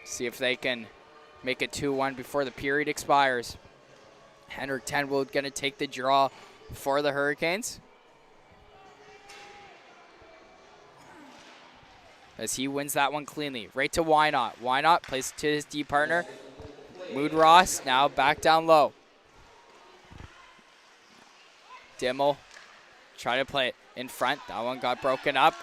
See if they can make it 2-1 before the period expires. Henrik Tenwold going to take the draw for the Hurricanes, as he wins that one cleanly. Right to Wynot. Wynot plays it to his D partner. Mood Ross now back down low. Dimmel try to play it in front. That one got broken up.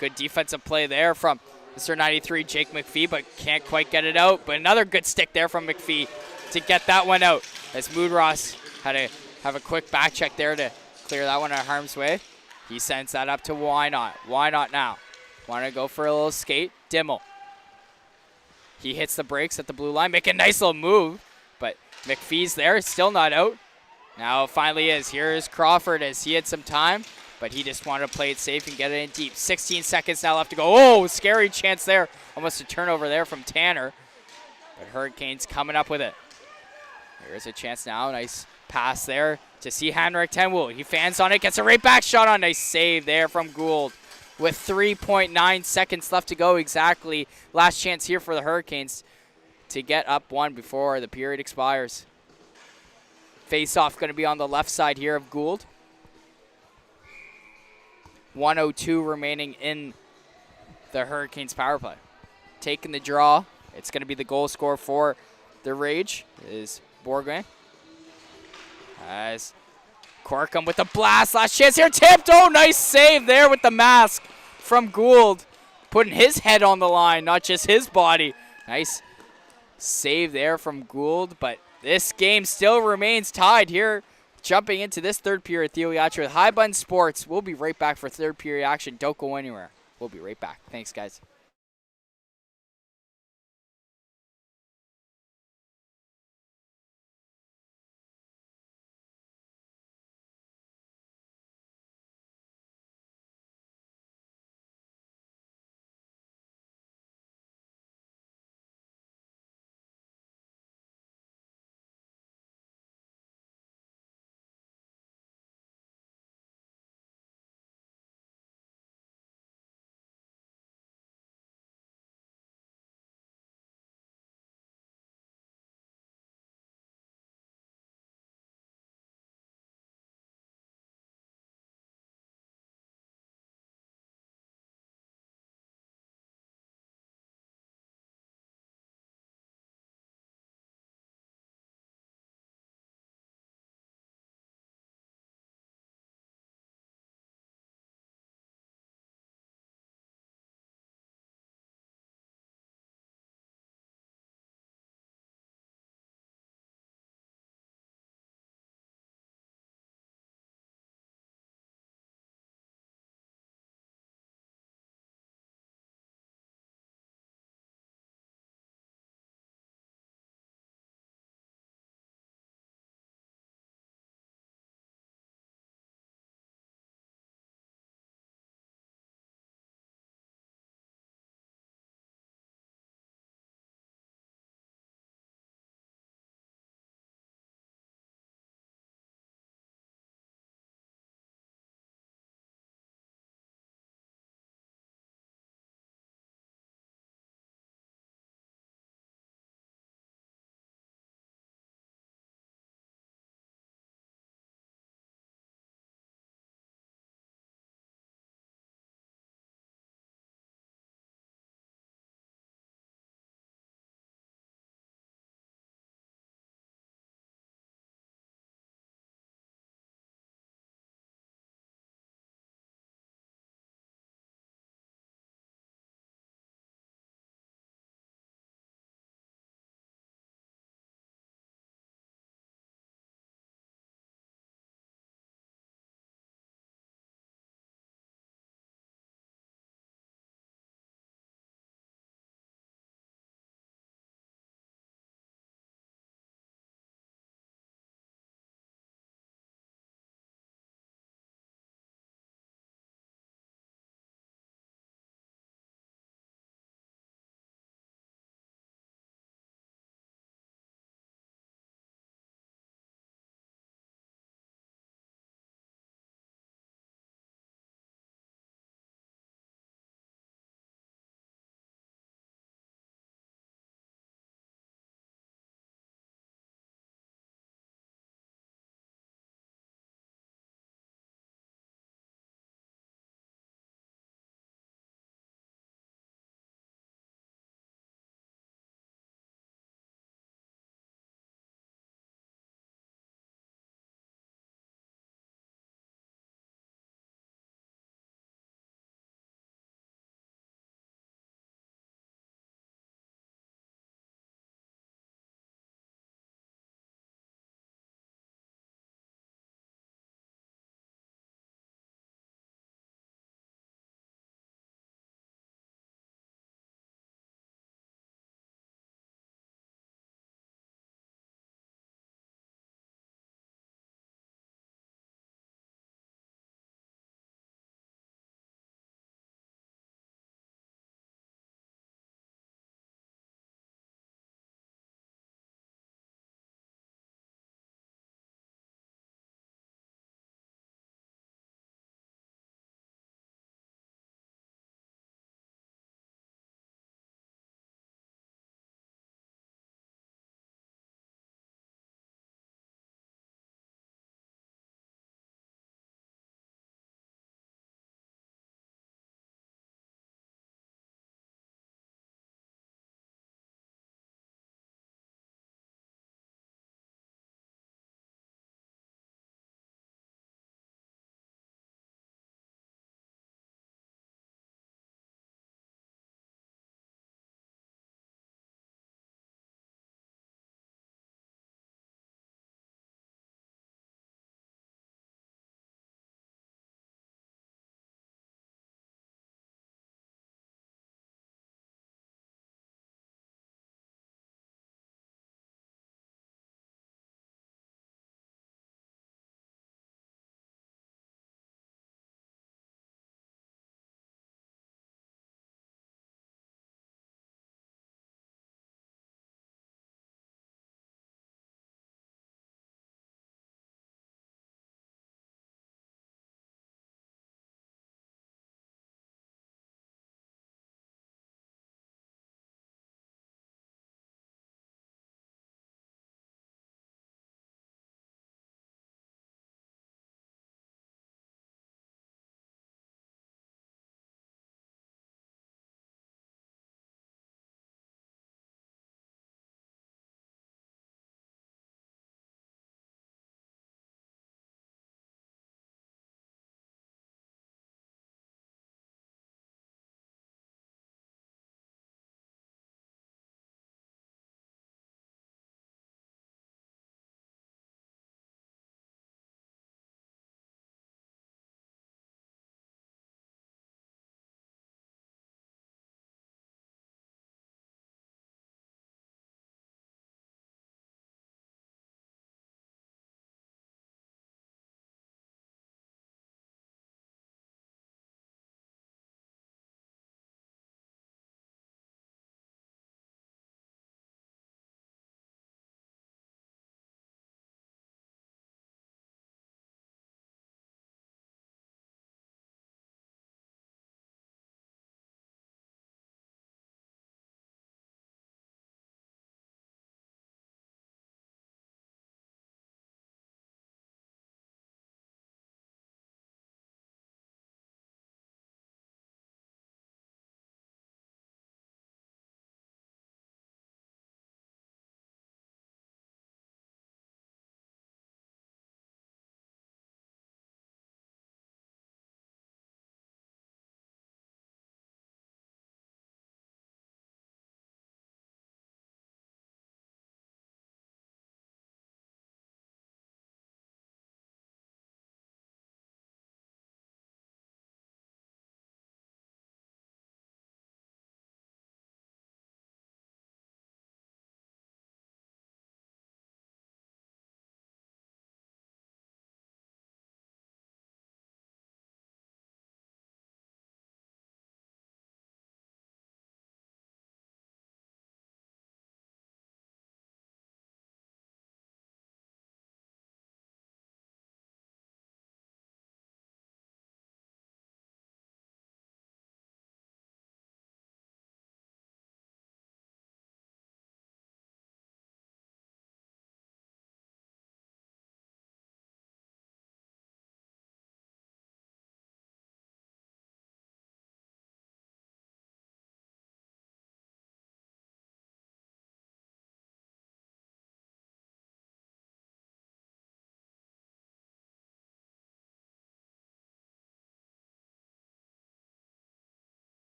Good defensive play there from Mr. 93, Jake McPhee, but can't quite get it out. But another good stick there from McPhee to get that one out, as Mood Ross had to have a quick back check there to clear that one out of harm's way. He sends that up to Wynot. Wynot now. Want to go for a little skate. Dimmel. He hits the brakes at the blue line. Make a nice little move, but McPhee's there. Still not out. Now it finally is. Here is Crawford as he had some time, but he just wanted to play it safe and get it in deep. 16 seconds now left to go. Oh, scary chance there. Almost a turnover there from Tanner, but Hurricanes coming up with it. Here's a chance now. Nice pass there to see Henrik Tenwold. He fans on it. Gets a right back shot on. Nice save there from Gould. With 3.9 seconds left to go exactly. Last chance here for the Hurricanes to get up one before the period expires. Face-off going to be on the left side here of Gould. 1:02 remaining in the Hurricanes power play. Taking the draw. It's going to be the goal scorer for the Rage is Bourgoin. As Corkum with the blast. Last chance here. Tipped. Oh, nice save there with the mask from Gould. Putting his head on the line, not just his body. Nice save there from Gould. But this game still remains tied here. Jumping into this third period, Theo Yatra with High Bun Sports. We'll be right back for third period action. Don't go anywhere. We'll be right back. Thanks, guys.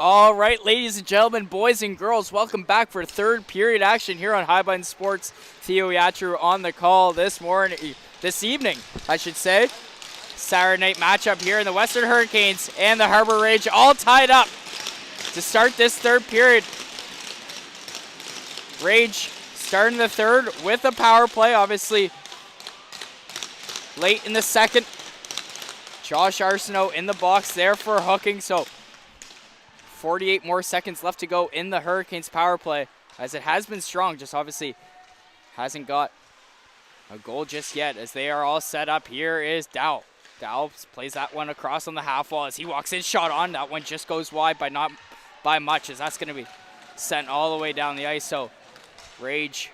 All right, ladies and gentlemen, boys and girls, welcome back for third period action here on High Button Sports. Theo Yatru on the call this evening, I should say. Saturday night matchup here in the Western Hurricanes and the Harbour Rage all tied up to start this third period. Rage starting the third with a power play, obviously late in the second. Josh Arsenault in the box there for hooking, so 48 more seconds left to go in the Hurricanes power play, as it has been strong, just obviously hasn't got a goal just yet, as they are all set up. Here is Dow. Dow plays that one across on the half wall as he walks in, shot on. That one just goes wide by not by much, as that's going to be sent all the way down the ice. So Rage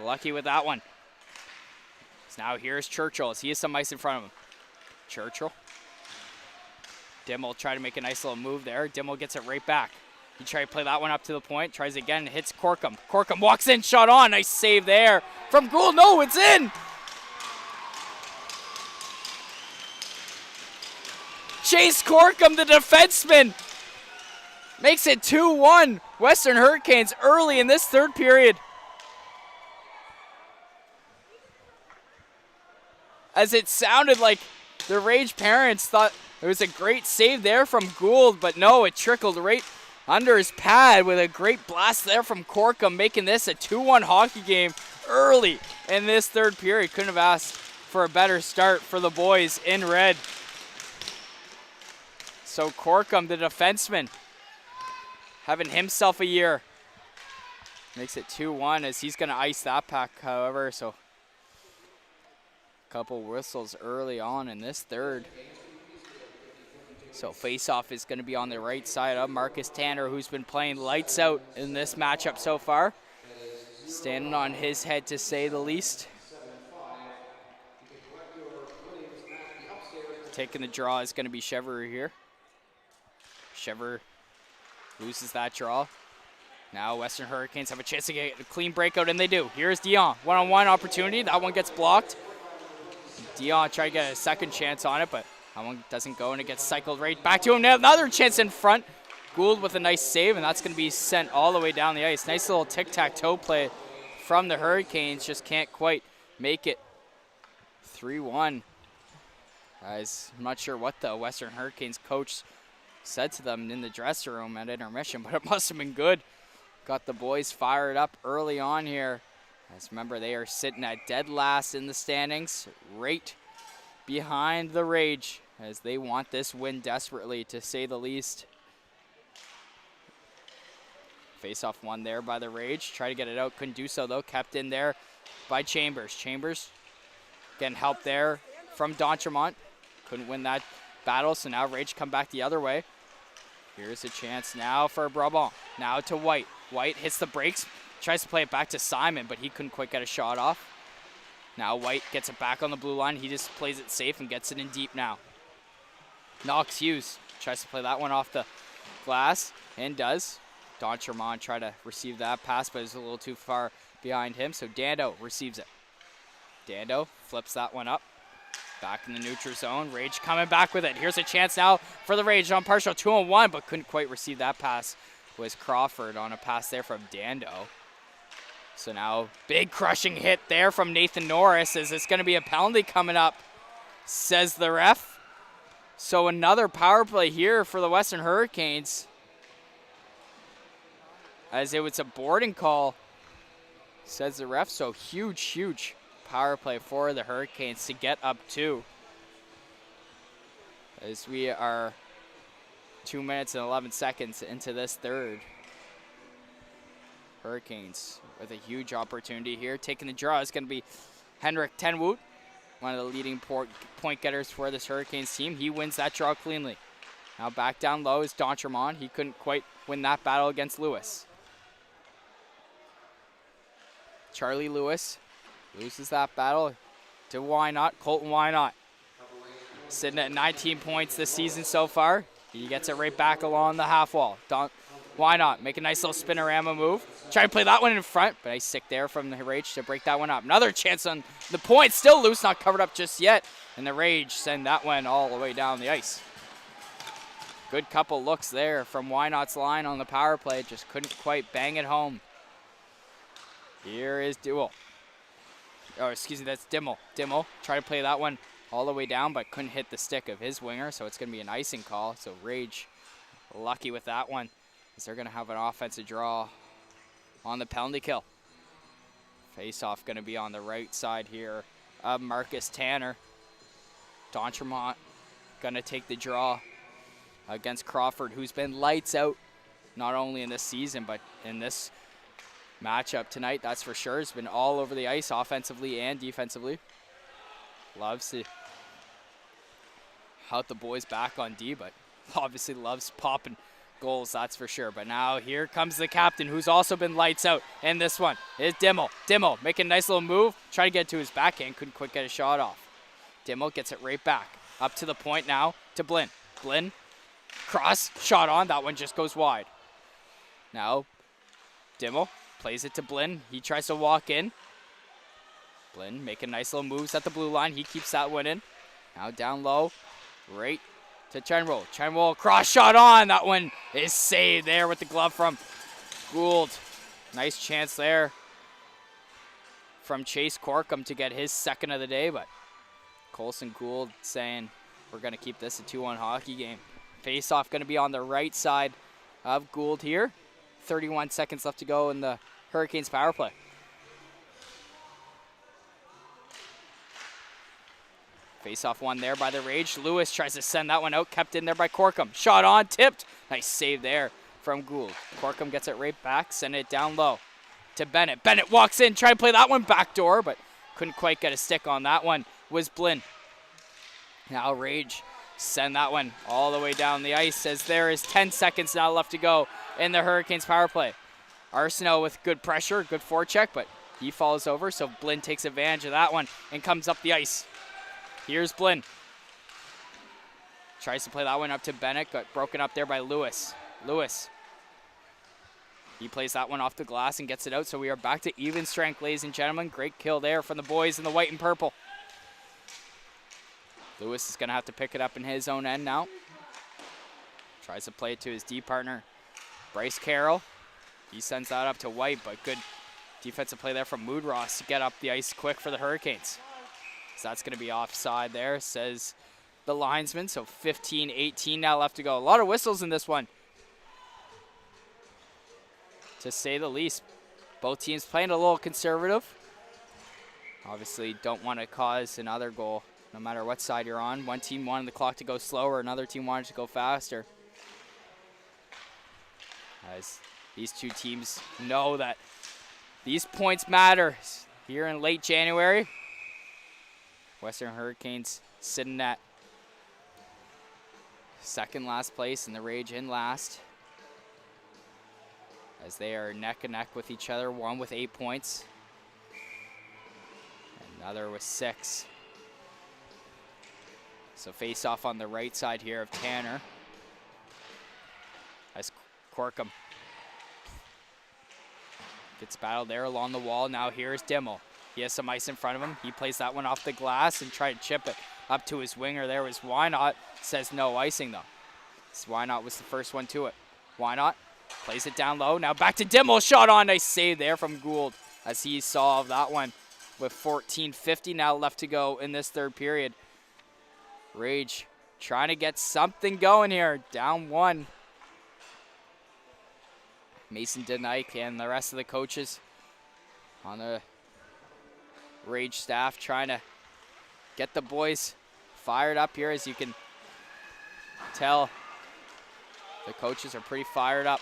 lucky with that one. So now here's Churchill as he has some ice in front of him. Churchill. Dimmel try to make a nice little move there. Dimmel gets it right back. He tried to play that one up to the point. Tries again, hits Corkum. Corkum walks in, shot on. Nice save there from Gould. No, it's in. Chase Corkum, the defenseman, makes it 2-1. Western Hurricanes early in this third period. As it sounded like the Rage parents thought it was a great save there from Gould, but no, it trickled right under his pad with a great blast there from Corkum, making this a 2-1 hockey game early in this third period. Couldn't have asked for a better start for the boys in red. So Corkum, the defenseman, having himself a year. Makes it 2-1 as he's going to ice that puck, however, so a couple whistles early on in this third. So face-off is going to be on the right side of Marcus Tanner, who's been playing lights out in this matchup so far. Standing on his head, to say the least. Taking the draw is going to be Chevrolet here. Chevrolet loses that draw. Now Western Hurricanes have a chance to get a clean breakout, and they do. Here's Dion. One-on-one opportunity. That one gets blocked. Dion tried to get a second chance on it, but that one doesn't go, and it gets cycled right back to him. Now another chance in front. Gould with a nice save, and that's going to be sent all the way down the ice. Nice little tic-tac-toe play from the Hurricanes. Just can't quite make it 3-1. I'm not sure what the Western Hurricanes coach said to them in the dressing room at intermission, but it must have been good. Got the boys fired up early on here. As remember, they are sitting at dead last in the standings, right behind the Rage, as they want this win desperately, to say the least. Face-off one there by the Rage. Try to get it out, couldn't do so though. Kept in there by Chambers. Chambers getting help there from D'Entremont. Couldn't win that battle, so now Rage come back the other way. Here's a chance now for Brabant. Now to White. White hits the brakes, tries to play it back to Simon, but he couldn't quite get a shot off. Now White gets it back on the blue line. He just plays it safe and gets it in deep now. Knox Hughes tries to play that one off the glass, and does. D'Entremont tried to receive that pass, but it's a little too far behind him, so Dando receives it. Dando flips that one up. Back in the neutral zone. Rage coming back with it. Here's a chance now for the Rage on partial 2-on-1, but couldn't quite receive that pass. Was Crawford on a pass there from Dando. So now big crushing hit there from Nathan Norris. Is it's going to be a penalty coming up, says the ref. So another power play here for the Western Hurricanes, as it was a boarding call, says the ref. So huge power play for the Hurricanes to get up 2. As we are 2 minutes and 11 seconds into this third. Hurricanes with a huge opportunity here. Taking the draw is going to be Henrik Tenwoot, one of the leading point getters for this Hurricanes team. He wins that draw cleanly. Now back down low is D'Entremont. He couldn't quite win that battle against Lewis. Charlie Lewis loses that battle to Why Not, Colton Why Not. Sitting at 19 points this season so far. He gets it right back along the half wall. Why Not? Make a nice little spinorama move. Try to play that one in front, but nice stick there from the Rage to break that one up. Another chance on the point. Still loose, not covered up just yet. And the Rage send that one all the way down the ice. Good couple looks there from Why Not's line on the power play. Just couldn't quite bang it home. Here is Duel. Oh, excuse me, that's Dimmel. Dimmel tried to play that one all the way down, but couldn't hit the stick of his winger, so it's going to be an icing call. So Rage lucky with that one, as they're going to have an offensive draw on the penalty kill. Face-off going to be on the right side here of Marcus Tanner. D'Entremont going to take the draw against Crawford, who's been lights out, not only in this season, but in this matchup tonight, that's for sure. Has been all over the ice offensively and defensively. Loves to help the boys back on D, but obviously loves popping goals, that's for sure. But now here comes the captain, who's also been lights out in this one. Is Dimmel. Dimmel making a nice little move, trying to get to his backhand, couldn't quite get a shot off. Dimmel gets it right back. Up to the point now to Blinn. Blinn, cross, shot on, that one just goes wide. Now Dimmel plays it to Blinn. He tries to walk in. Blinn making nice little moves at the blue line. He keeps that one in. Now down low, right to Chenroll. Chenroll, cross shot on. That one is saved there with the glove from Gould. Nice chance there from Chase Corkum to get his second of the day, but Colson Gould saying we're going to keep this a 2-1 hockey game. Face-off going to be on the right side of Gould here. 31 seconds left to go in the Hurricanes power play. Face-off one there by the Rage. Lewis tries to send that one out, kept in there by Corkum. Shot on, tipped. Nice save there from Gould. Corkum gets it right back, send it down low to Bennett. Bennett walks in, try to play that one backdoor, but couldn't quite get a stick on that one. Was Blinn. Now Rage send that one all the way down the ice, as there is 10 seconds now left to go in the Hurricanes power play. Arsenault with good pressure, good forecheck, but he falls over, so Blinn takes advantage of that one and comes up the ice. Here's Blinn. Tries to play that one up to Bennett, got broken up there by Lewis. Lewis. He plays that one off the glass and gets it out, so we are back to even strength, ladies and gentlemen. Great kill there from the boys in the white and purple. Lewis is going to have to pick it up in his own end now. Tries to play it to his D partner, Bryce Carroll. He sends that up to White, but good defensive play there from Moodross to get up the ice quick for the Hurricanes. So that's going to be offside there, says the linesman. So 15-18 now left to go. A lot of whistles in this one, to say the least. Both teams playing a little conservative. Obviously don't want to cause another goal, no matter what side you're on. One team wanted the clock to go slower, another team wanted to go faster. As these two teams know that these points matter here in late January. Western Hurricanes sitting at second last place and the Rage in last, as they are neck and neck with each other, one with 8 points, another with 6. So face off on the right side here of Tanner, as Corkum gets battled there along the wall. Now here's Dimmel. He has some ice in front of him. He plays that one off the glass and tried to chip it up to his winger. There was Why Not. Says no icing though. So Why Not was the first one to it. Why Not plays it down low. Now back to Dimmel. Shot on. Nice save there from Gould, as he solved that one with 14:50 now left to go in this third period. Rage trying to get something going here. Down 1. Mason Denike and the rest of the coaches on the Rage staff trying to get the boys fired up here. As you can tell, the coaches are pretty fired up,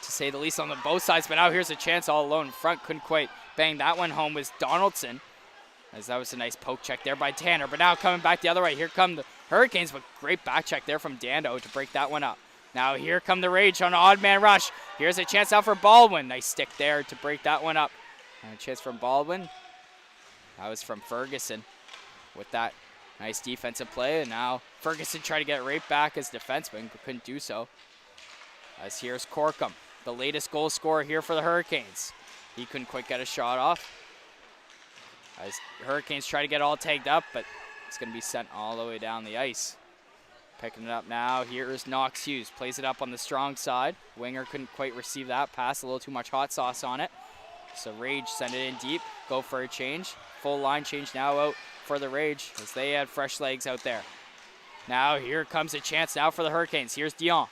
to say the least, on the both sides. But now here's a chance all alone in front. Couldn't quite bang that one home was Donaldson, as that was a nice poke check there by Tanner. But now coming back the other way, here come the Hurricanes, but great back check there from Dando to break that one up. Now here come the Rage on an odd man rush. Here's a chance out for Baldwin. Nice stick there to break that one up. And a chance from Baldwin. That was from Ferguson with that nice defensive play. And now Ferguson tried to get it right back as defenseman, but couldn't do so. As here's Corkum, the latest goal scorer here for the Hurricanes. He couldn't quite get a shot off, as Hurricanes try to get all tagged up, but it's going to be sent all the way down the ice. Picking it up now. Here is Knox Hughes. Plays it up on the strong side. Winger couldn't quite receive that pass. A little too much hot sauce on it. So Rage send it in deep. Go for a change. Full line change now out for the Rage as they had fresh legs out there. Now here comes a chance now for the Hurricanes. Here's Dion.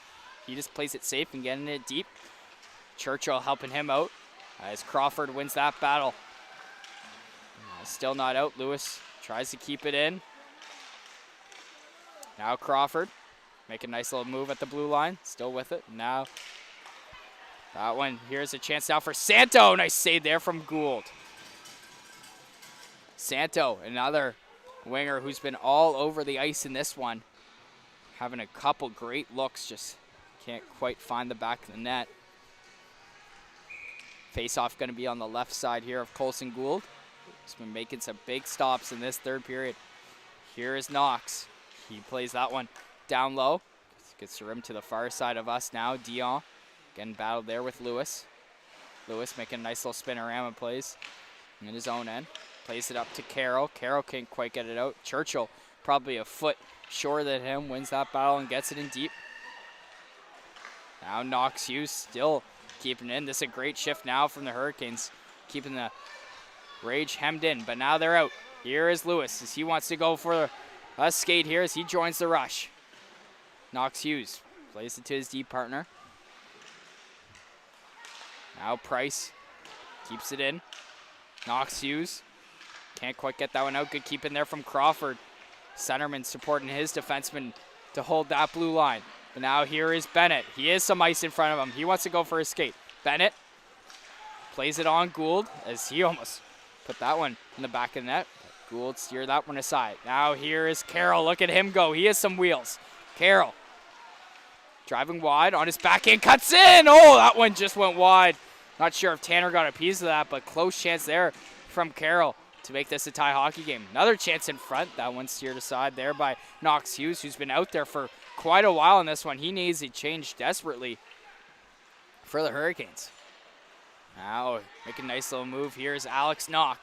He just plays it safe and getting it deep. Churchill helping him out as Crawford wins that battle. Still not out. Lewis tries to keep it in. Now Crawford make a nice little move at the blue line. Still with it. Now that one. Here's a chance now for Santo. Nice save there from Gould. Santo, another winger who's been all over the ice in this one. Having a couple great looks. Just can't quite find the back of the net. Face-off going to be on the left side here of Colson Gould. He's been making some big stops in this third period. Here is Knox. He plays that one down low. Gets the rim to the far side of us now. Dion getting battled there with Lewis. Lewis making a nice little spinorama plays in his own end. Plays it up to Carroll. Carroll can't quite get it out. Churchill, probably a foot shorter than him, wins that battle and gets it in deep. Now Knox Hughes still keeping it in. This is a great shift now from the Hurricanes. Keeping the Rage hemmed in, but now they're out. Here is Lewis as he wants to go for a skate here as he joins the rush. Knox Hughes plays it to his deep partner. Now Price keeps it in. Knox Hughes can't quite get that one out. Good keep in there from Crawford. Centerman supporting his defenseman to hold that blue line. But now here is Bennett. He has some ice in front of him. He wants to go for a skate. Bennett plays it on Gould as he almost put that one in the back of the net. Gould steered that one aside. Now here is Carroll. Look at him go. He has some wheels. Carroll driving wide on his backhand. Cuts in. Oh, that one just went wide. Not sure if Tanner got a piece of that, but close chance there from Carroll to make this a tie hockey game. Another chance in front. That one steered aside there by Knox Hughes, who's been out there for quite a while in this one. He needs a change desperately for the Hurricanes. Now make a nice little move. Here's Alex Knock.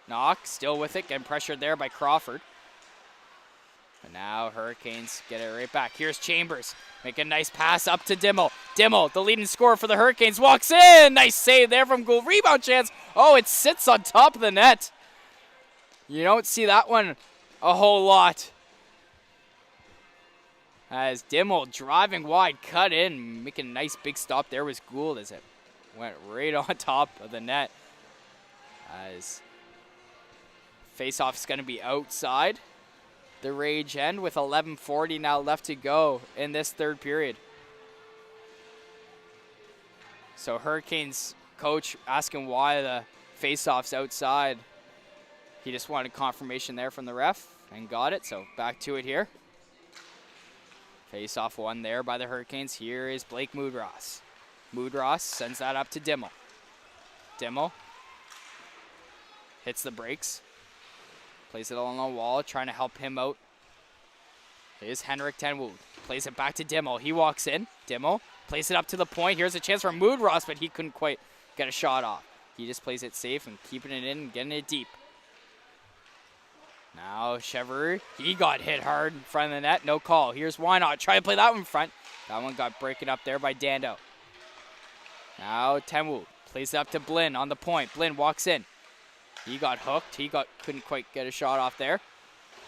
Knock still with it, getting pressured there by Crawford. But now Hurricanes get it right back. Here's Chambers. Make a nice pass up to Dimmel. Dimmel, the leading scorer for the Hurricanes, walks in. Nice save there from Gould. Rebound chance. Oh, it sits on top of the net. You don't see that one a whole lot. As Dimmel driving wide, cut in, making a nice big stop there was Gould as it went right on top of the net. As faceoff's going to be outside the Rage end with 11:40 now left to go in this third period. So Hurricanes coach asking why the faceoff's outside. He just wanted confirmation there from the ref and got it, so back to it here. Face-off one there by the Hurricanes. Here is Blake Moodross. Moodross sends that up to Dimmel. Dimmel hits the brakes. Plays it along the wall, trying to help him out. Here's Henrik Tenwood. Plays it back to Dimmel. He walks in. Dimmel plays it up to the point. Here's a chance for Moodross, but he couldn't quite get a shot off. He just plays it safe and keeping it in and getting it deep. Now Chevrolet, he got hit hard in front of the net. No call. Here's Wynot. Try to play that one in front. That one got breaking up there by Dando. Now Tenwood plays it up to Blinn on the point. Blinn walks in. He got hooked. Couldn't quite get a shot off there.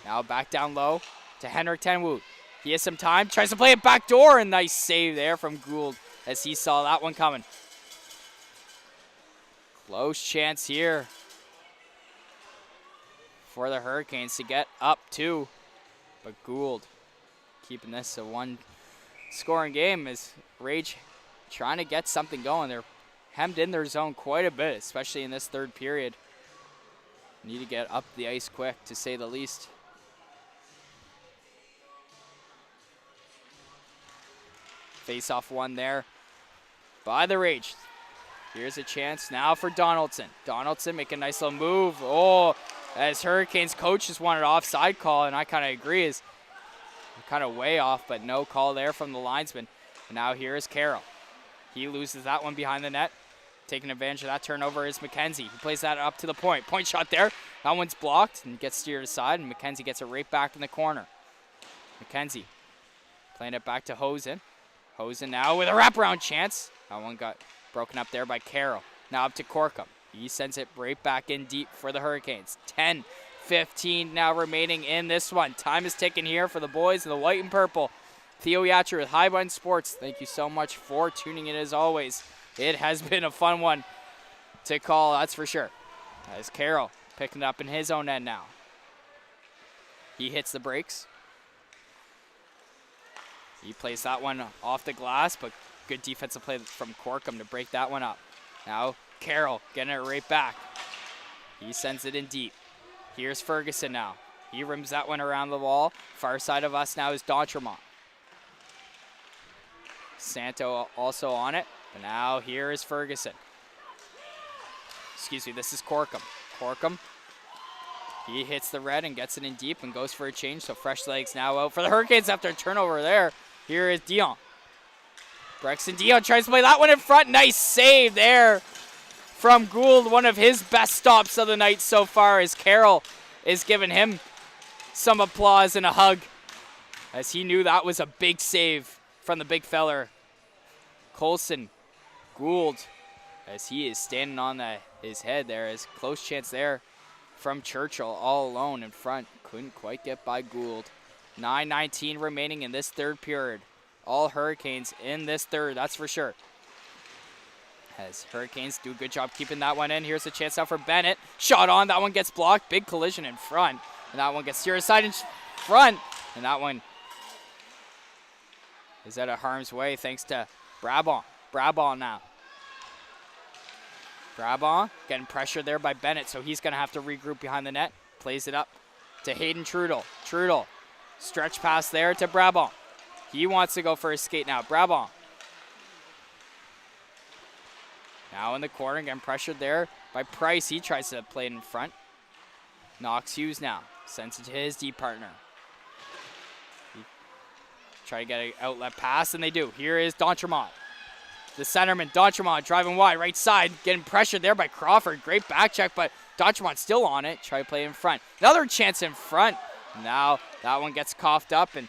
Now back down low to Henrik Tenwood. He has some time. Tries to play it back door. And nice save there from Gould as he saw that one coming. Close chance here for the Hurricanes to get up two. But Gould keeping this a one-scoring game as Rage trying to get something going. They're hemmed in their zone quite a bit, especially in this third period. Need to get up the ice quick, to say the least. Face-off one there by the Rage. Here's a chance now for Donaldson. Donaldson make a nice little move. Oh, as Hurricanes coach just wanted an offside call, and I kind of agree, is kind of way off, but no call there from the linesman. And now here is Carroll. He loses that one behind the net. Taking advantage of that turnover is McKenzie. He plays that up to the point. Point shot there. That one's blocked and gets steered aside, and McKenzie gets it right back in the corner. McKenzie Playing it back to Hosen. Hosen now with a wraparound chance. That one got broken up there by Carroll. Now up to Corkum. He sends it right back in deep for the Hurricanes. 10-15 now remaining in this one. Time is ticking here for the boys in the white and purple. Theo Yatcher with Highline Sports. Thank you so much for tuning in as always. It has been a fun one to call, that's for sure. As Carroll picking it up in his own end now. He hits the brakes. He plays that one off the glass, but good defensive play from Corkum to break that one up. Now Carroll getting it right back. He sends it in deep. Here's Ferguson now. He rims that one around the wall. Far side of us now is D'Entremont. Santo also on it. But now here is Ferguson. Excuse me, this is Corkum. Corkum. He hits the red and gets it in deep and goes for a change. So fresh legs now out for the Hurricanes after a turnover there. Here is Dion. Brexton Dion tries to play that one in front. Nice save there from Gould. One of his best stops of the night so far as Carroll is giving him some applause and a hug as he knew that was a big save from the big feller. Colson Gould as he is standing on his head there. Is close chance there from Churchill all alone in front. Couldn't quite get by Gould. 9:19 remaining in this third period. All Hurricanes in this third, that's for sure. As Hurricanes do a good job keeping that one in. Here's a chance now for Bennett. Shot on, that one gets blocked. Big collision in front. And that one gets steered aside in front. And that one is out of harm's way thanks to Brabant. Brabant now. Brabant getting pressured there by Bennett, so he's going to have to regroup behind the net. Plays it up to Hayden Trudel. Trudel, stretch pass there to Brabant. He wants to go for his skate now. Brabant. Now in the corner, getting pressured there by Price. He tries to play it in front. Knox Hughes now. Sends it to his D partner. Try to get an outlet pass, and they do. Here is D'Entremont. The centerman, D'Entremont, driving wide, right side. Getting pressured there by Crawford. Great back check, but D'Entremont still on it. Try to play in front. Another chance in front. Now that one gets coughed up, and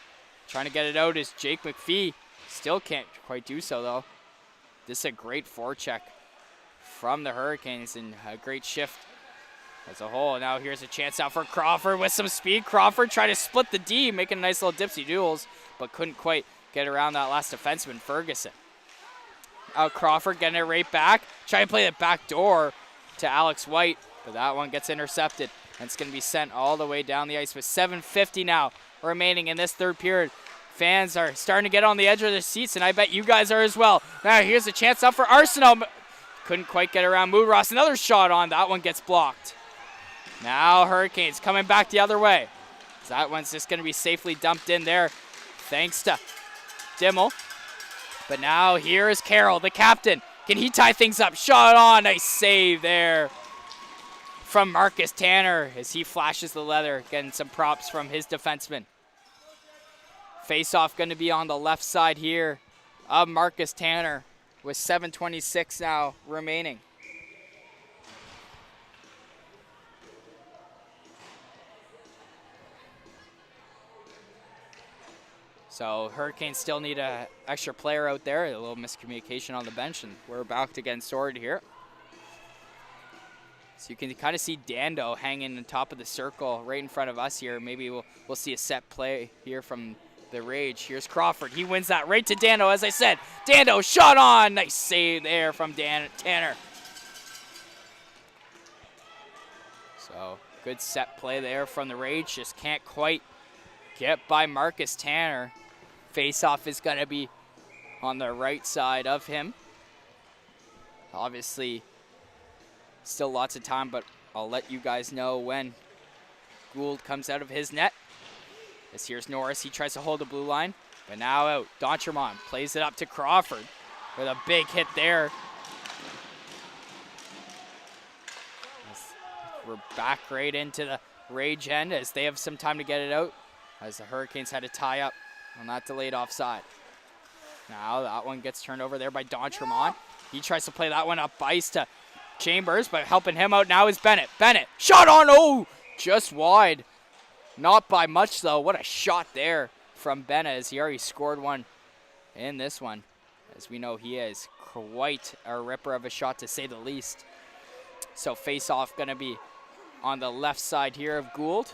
trying to get it out is Jake McPhee. Still can't quite do so, though. This is a great forecheck from the Hurricanes, and a great shift as a whole. Now here's a chance out for Crawford with some speed. Crawford tried to split the D, making a nice little dipsy doodles, but couldn't quite get around that last defenseman, Ferguson. Out Crawford getting it right back. Trying to play the back door to Alex White, but that one gets intercepted. And it's going to be sent all the way down the ice with 7:50 now remaining in this third period. Fans are starting to get on the edge of their seats, and I bet you guys are as well. Now here's a chance up for Arsenal. Couldn't quite get around Mood Ross. Another shot on. That one gets blocked. Now Hurricanes coming back the other way. That one's just going to be safely dumped in there thanks to Dimmel. But now here is Carroll, the captain. Can he tie things up? Shot on. Nice save there from Marcus Tanner as he flashes the leather. Getting some props from his defenseman. Face-off going to be on the left side here of Marcus Tanner with 7:26 now remaining. So Hurricanes still need an extra player out there. A little miscommunication on the bench, and we're about to get sorted here. So you can kind of see Dando hanging on top of the circle right in front of us here. Maybe we'll see a set play here from the Rage. Here's Crawford. He wins that right to Dando, as I said. Dando, shot on. Nice save there from Tanner. So good set play there from the Rage. Just can't quite get by Marcus Tanner. Face-off is going to be on the right side of him. Obviously, still lots of time, but I'll let you guys know when Gould comes out of his net. As here's Norris. He tries to hold the blue line, but now out. D'Entremont plays it up to Crawford with a big hit there. We're back right into the Rage end as they have some time to get it out, as the Hurricanes had to tie up on that delayed offside. Now that one gets turned over there by D'Entremont. He tries to play that one up ice to Chambers, but helping him out now is Bennett. Bennett, shot on, oh, just wide. Not by much though, what a shot there from Benna as he already scored one in this one. As we know, he is quite a ripper of a shot, to say the least. So face-off going to be on the left side here of Gould.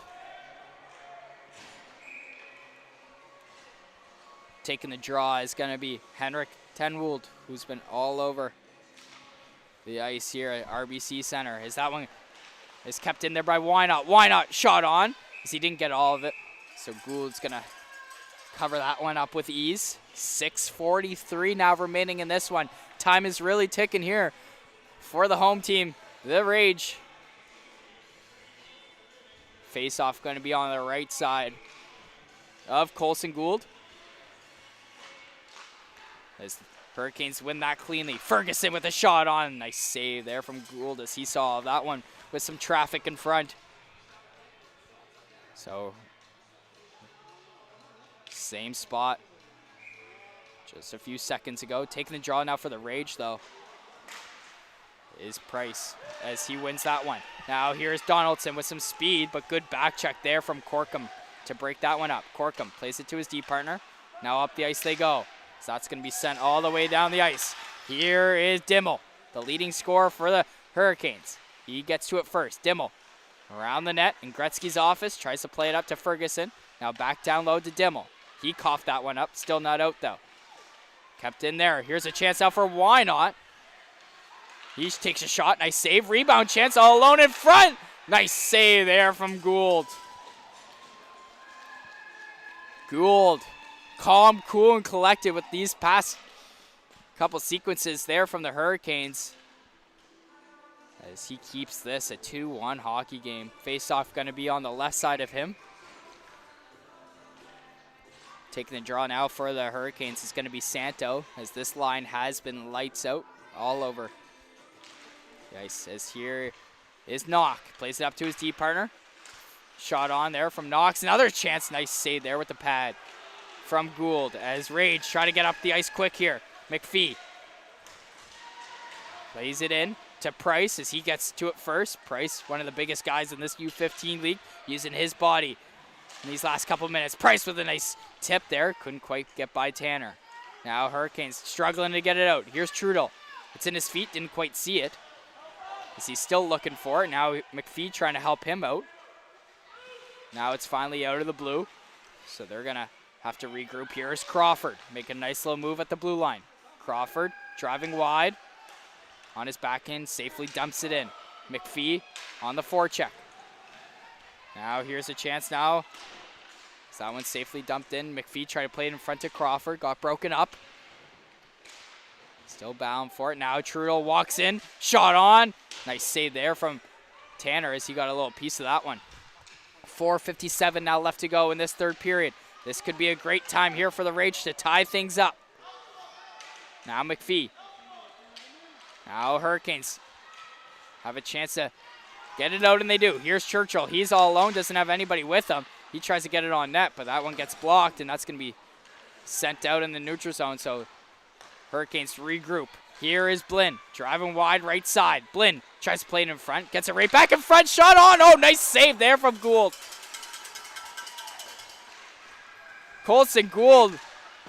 Taking the draw is going to be Henrik Tenwold, who's been all over the ice here at RBC Center. As that one is kept in there by Why Not shot on, as he didn't get all of it. So Gould's going to cover that one up with ease. 6:43 now remaining in this one. Time is really ticking here for the home team, the Rage. Face-off going to be on the right side of Colson Gould. As the Hurricanes win that cleanly. Ferguson with a shot on. Nice save there from Gould as he saw that one with some traffic in front. So, same spot just a few seconds ago. Taking the draw now for the Rage, though, is Price as he wins that one. Now here's Donaldson with some speed, but good back check there from Corkum to break that one up. Corkum plays it to his D partner. Now up the ice they go. So that's going to be sent all the way down the ice. Here is Dimmel, the leading scorer for the Hurricanes. He gets to it first. Dimmel around the net in Gretzky's office, tries to play it up to Ferguson. Now back down low to Dimmel. He coughed that one up, still not out though. Kept in there. Here's a chance out for Why Not. He takes a shot, nice save, rebound chance all alone in front. Nice save there from Gould. Gould, calm, cool, and collected with these past couple sequences there from the Hurricanes. As he keeps this a 2-1 hockey game. Face-off going to be on the left side of him. Taking the draw now for the Hurricanes is going to be Santo, as this line has been lights out all over. Nice, as here is Knock. Plays it up to his D partner. Shot on there from Knox. Another chance. Nice save there with the pad from Gould as Rage try to get up the ice quick here. McPhee plays it in to Price as he gets to it first. Price, one of the biggest guys in this U15 league, using his body in these last couple minutes. Price with a nice tip there. Couldn't quite get by Tanner. Now Hurricanes struggling to get it out. Here's Trudel. It's in his feet. Didn't quite see it. Is he still looking for it? Now McPhee trying to help him out. Now it's finally out of the blue. So they're going to have to regroup. Here's Crawford. Make a nice little move at the blue line. Crawford driving wide. On his back end, safely dumps it in. McPhee on the forecheck. Now here's a chance now. So that one's safely dumped in. McPhee tried to play it in front of Crawford. Got broken up. Still bound for it. Now Trudel walks in. Shot on. Nice save there from Tanner as he got a little piece of that one. 4:57 now left to go in this third period. This could be a great time here for the Rage to tie things up. Now McPhee. Now Hurricanes have a chance to get it out, and they do. Here's Churchill. He's all alone, doesn't have anybody with him. He tries to get it on net, but that one gets blocked, and that's going to be sent out in the neutral zone. So Hurricanes regroup. Here is Blinn, driving wide right side. Blinn tries to play it in front, gets it right back in front, shot on. Oh, nice save there from Gould. Colson Gould,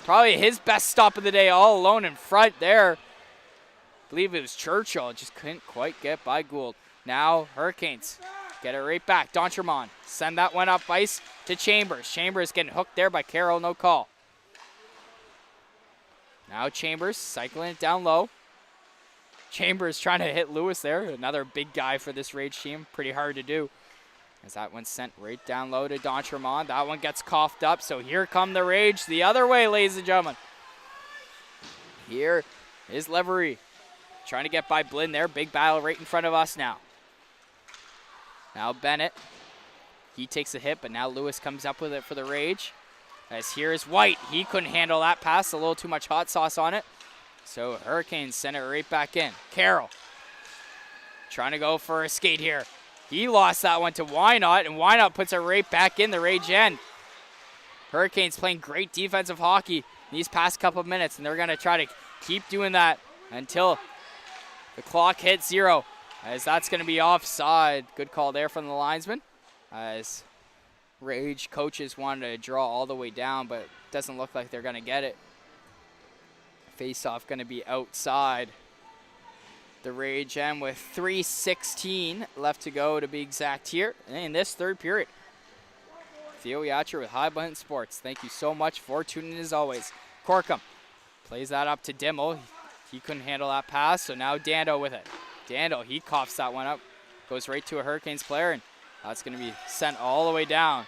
probably his best stop of the day, all alone in front there. I believe it was Churchill, just couldn't quite get by Gould. Now Hurricanes get it right back. D'Entremont send that one up ice to Chambers. Chambers getting hooked there by Carroll, no call. Now Chambers cycling it down low. Chambers trying to hit Lewis there. Another big guy for this Rage team. Pretty hard to do. As that one's sent right down low to D'Entremont. That one gets coughed up. So here come the Rage the other way, ladies and gentlemen. Here is Leverie. Trying to get by Blinn there. Big battle right in front of us now. Now Bennett. He takes a hit, but now Lewis comes up with it for the Rage. As here is White. He couldn't handle that pass. A little too much hot sauce on it. So Hurricanes send it right back in. Carroll trying to go for a skate here. He lost that one to Why Not, and Why Not puts it right back in the Rage end. Hurricanes playing great defensive hockey these past couple of minutes, and they're going to try to keep doing that until the clock hits 0, as that's going to be offside. Good call there from the linesman. As Rage coaches wanted to draw all the way down, but it doesn't look like they're going to get it. Face-off going to be outside the Rage end with 3:16 left to go to be exact here in this third period. Theo Yatcher with High Button Sports. Thank you so much for tuning in as always. Corkum plays that up to Dimmel. He couldn't handle that pass, so now Dando with it. Dando, he coughs that one up. Goes right to a Hurricanes player, and that's going to be sent all the way down.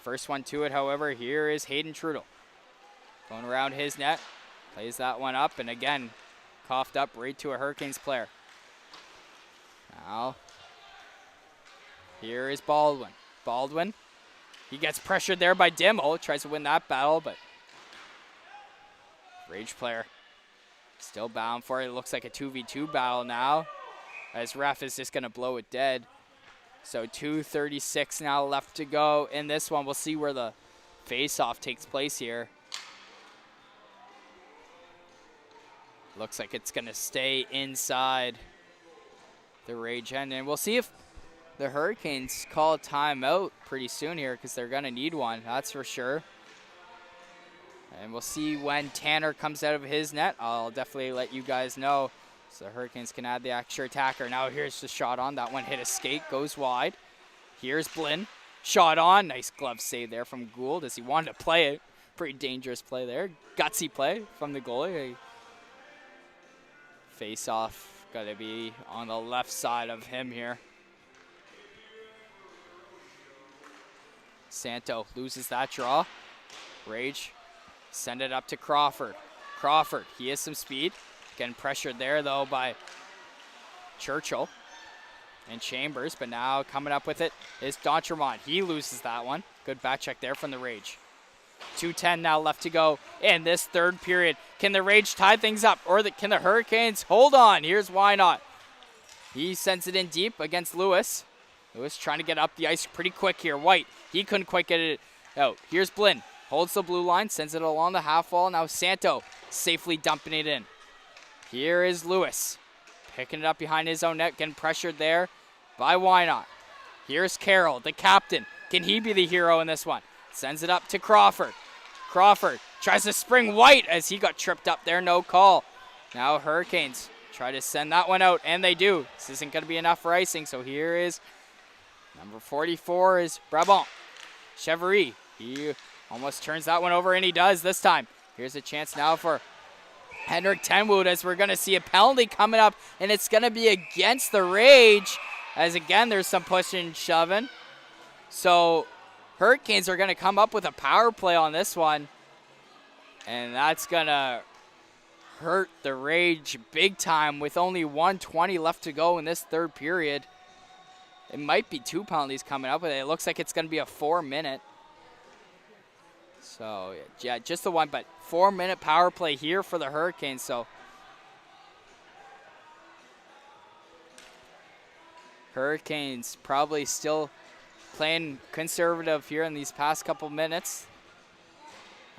First one to it, however, here is Hayden Trudel. Going around his net. Plays that one up, and again, coughed up right to a Hurricanes player. Now, here is Baldwin. Baldwin, he gets pressured there by Dimmel. Tries to win that battle, but Rage player still bound for it. It looks like a 2v2 battle now, as ref is just going to blow it dead. So 2:36 now left to go in this one. We'll see where the face-off takes place here. Looks like it's going to stay inside the Rage end. And we'll see if the Hurricanes call a timeout pretty soon here, because they're going to need one, that's for sure. And we'll see when Tanner comes out of his net. I'll definitely let you guys know, so the Hurricanes can add the extra attacker. Now here's the shot on. That one hit a skate, goes wide. Here's Blinn. Shot on. Nice glove save there from Gould as he wanted to play it. Pretty dangerous play there. Gutsy play from the goalie. Face off. Got to be on the left side of him here. Santo loses that draw. Rage. Send it up to Crawford. Crawford, he has some speed. Getting pressured there, though, by Churchill and Chambers. But now coming up with it is D'Entremont. He loses that one. Good back check there from the Rage. 2:10 now left to go in this third period. Can the Rage tie things up, or can the Hurricanes hold on? Here's why not. He sends it in deep against Lewis. Lewis trying to get up the ice pretty quick here. White, he couldn't quite get it out. Here's Blinn. Holds the blue line, sends it along the half wall. Now Santo safely dumping it in. Here is Lewis. Picking it up behind his own net, getting pressured there by Wynot. Here's Carroll, the captain. Can he be the hero in this one? Sends it up to Crawford. Crawford tries to spring White as he got tripped up there, no call. Now Hurricanes try to send that one out, and they do. This isn't going to be enough for icing, so here is number 44 is Brabant. Chevry, he almost turns that one over, and he does this time. Here's a chance now for Henrik Tenwood, as we're going to see a penalty coming up, and it's going to be against the Rage, as again there's some pushing and shoving. So Hurricanes are going to come up with a power play on this one, and that's going to hurt the Rage big time with only 1:20 left to go in this third period. It might be 2 penalties coming up, but it looks like it's going to be a 4-minute. So, yeah, just the one, but 4-minute power play here for the Hurricanes. So, Hurricanes probably still playing conservative here in these past couple minutes.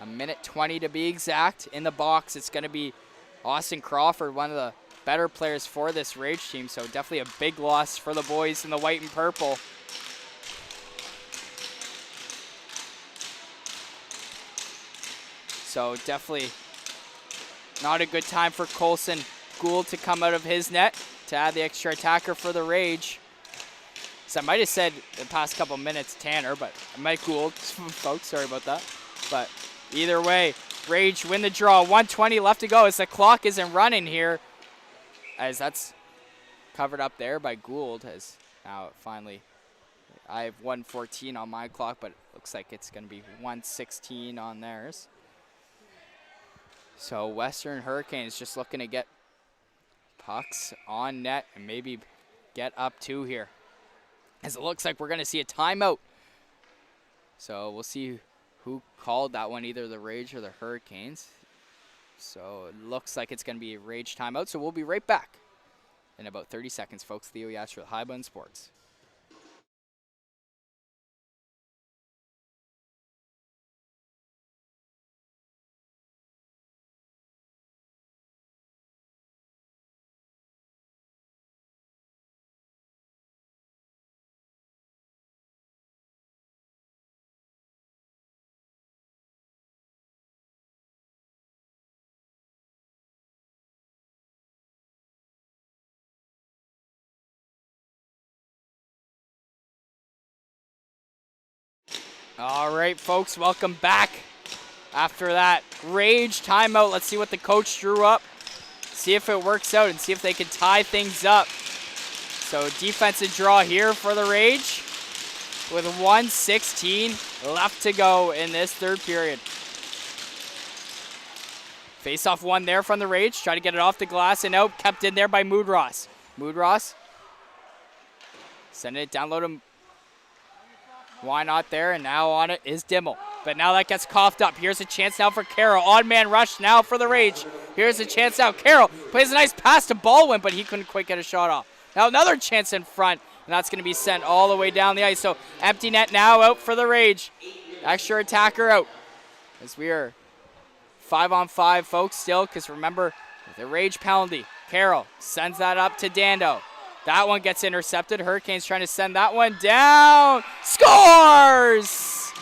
1:20 to be exact. In the box, it's going to be Austin Crawford, one of the better players for this Rage team. So, definitely a big loss for the boys in the white and purple. So definitely not a good time for Colson Gould to come out of his net to add the extra attacker for the Rage. So I might have said the past couple minutes Tanner, but I might Gould, folks, sorry about that. But either way, Rage win the draw. 1:20 left to go as the clock isn't running here, as that's covered up there by Gould. As now finally, I have 1:14 on my clock, but it looks like it's going to be 1:16 on theirs. So Western Hurricanes just looking to get pucks on net and maybe get up 2 here, as it looks like we're going to see a timeout. So we'll see who called that one, either the Rage or the Hurricanes. So it looks like it's going to be a Rage timeout. So we'll be right back in about 30 seconds, folks. Theo Yatcher with High Button Sports. All right, folks, welcome back after that Rage timeout. Let's see what the coach drew up. See if it works out and see if they can tie things up. So defensive draw here for the Rage with 1:16 left to go in this third period. Face-off one there from the Rage. Try to get it off the glass and out. Kept in there by Moodross. Moodross sending it down low to Why Not there, and now on it is Dimmel. But now that gets coughed up. Here's a chance now for Carroll. Odd man rush now for the Rage. Here's a chance now. Carroll plays a nice pass to Baldwin, but he couldn't quite get a shot off. Now another chance in front, and that's going to be sent all the way down the ice. So empty net now out for the Rage. Extra attacker out. As we are 5-on-5, folks, still, because remember, the Rage penalty. Carroll sends that up to Dando. That one gets intercepted. Hurricanes trying to send that one down. Scores!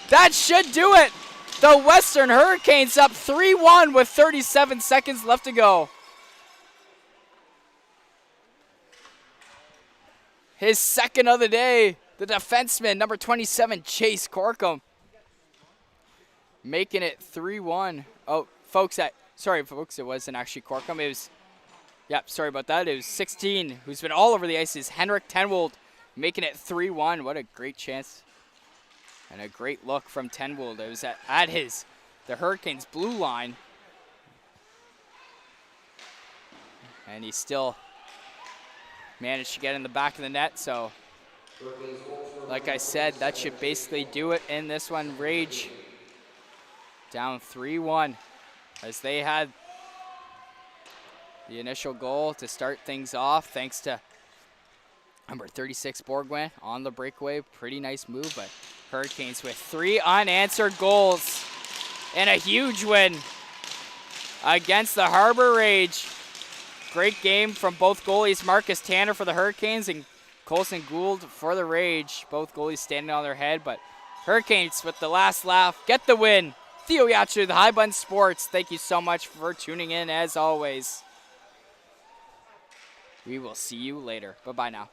That should do it. The Western Hurricanes up 3-1 with 37 seconds left to go. His second of the day, the defenseman, number 27, Chase Corkum. Making it 3-1. Oh, folks, sorry, folks, it wasn't actually Corkum. It was... Yep, sorry about that. It was 16, who's been all over the ice, is Henrik Tenwold, making it 3-1. What a great chance. And a great look from Tenwold. It was at the Hurricanes' blue line. And he still managed to get in the back of the net. So, like I said, that should basically do it in this one. Rage down 3-1 as they had the initial goal to start things off, thanks to number 36 Borgwin on the breakaway. Pretty nice move, but Hurricanes with 3 unanswered goals and a huge win against the Harbour Rage. Great game from both goalies, Marcus Tanner for the Hurricanes and Colson Gould for the Rage. Both goalies standing on their head, but Hurricanes with the last laugh get the win. Theo Yachu, the High Bun Sports, thank you so much for tuning in as always. We will see you later. Bye-bye now.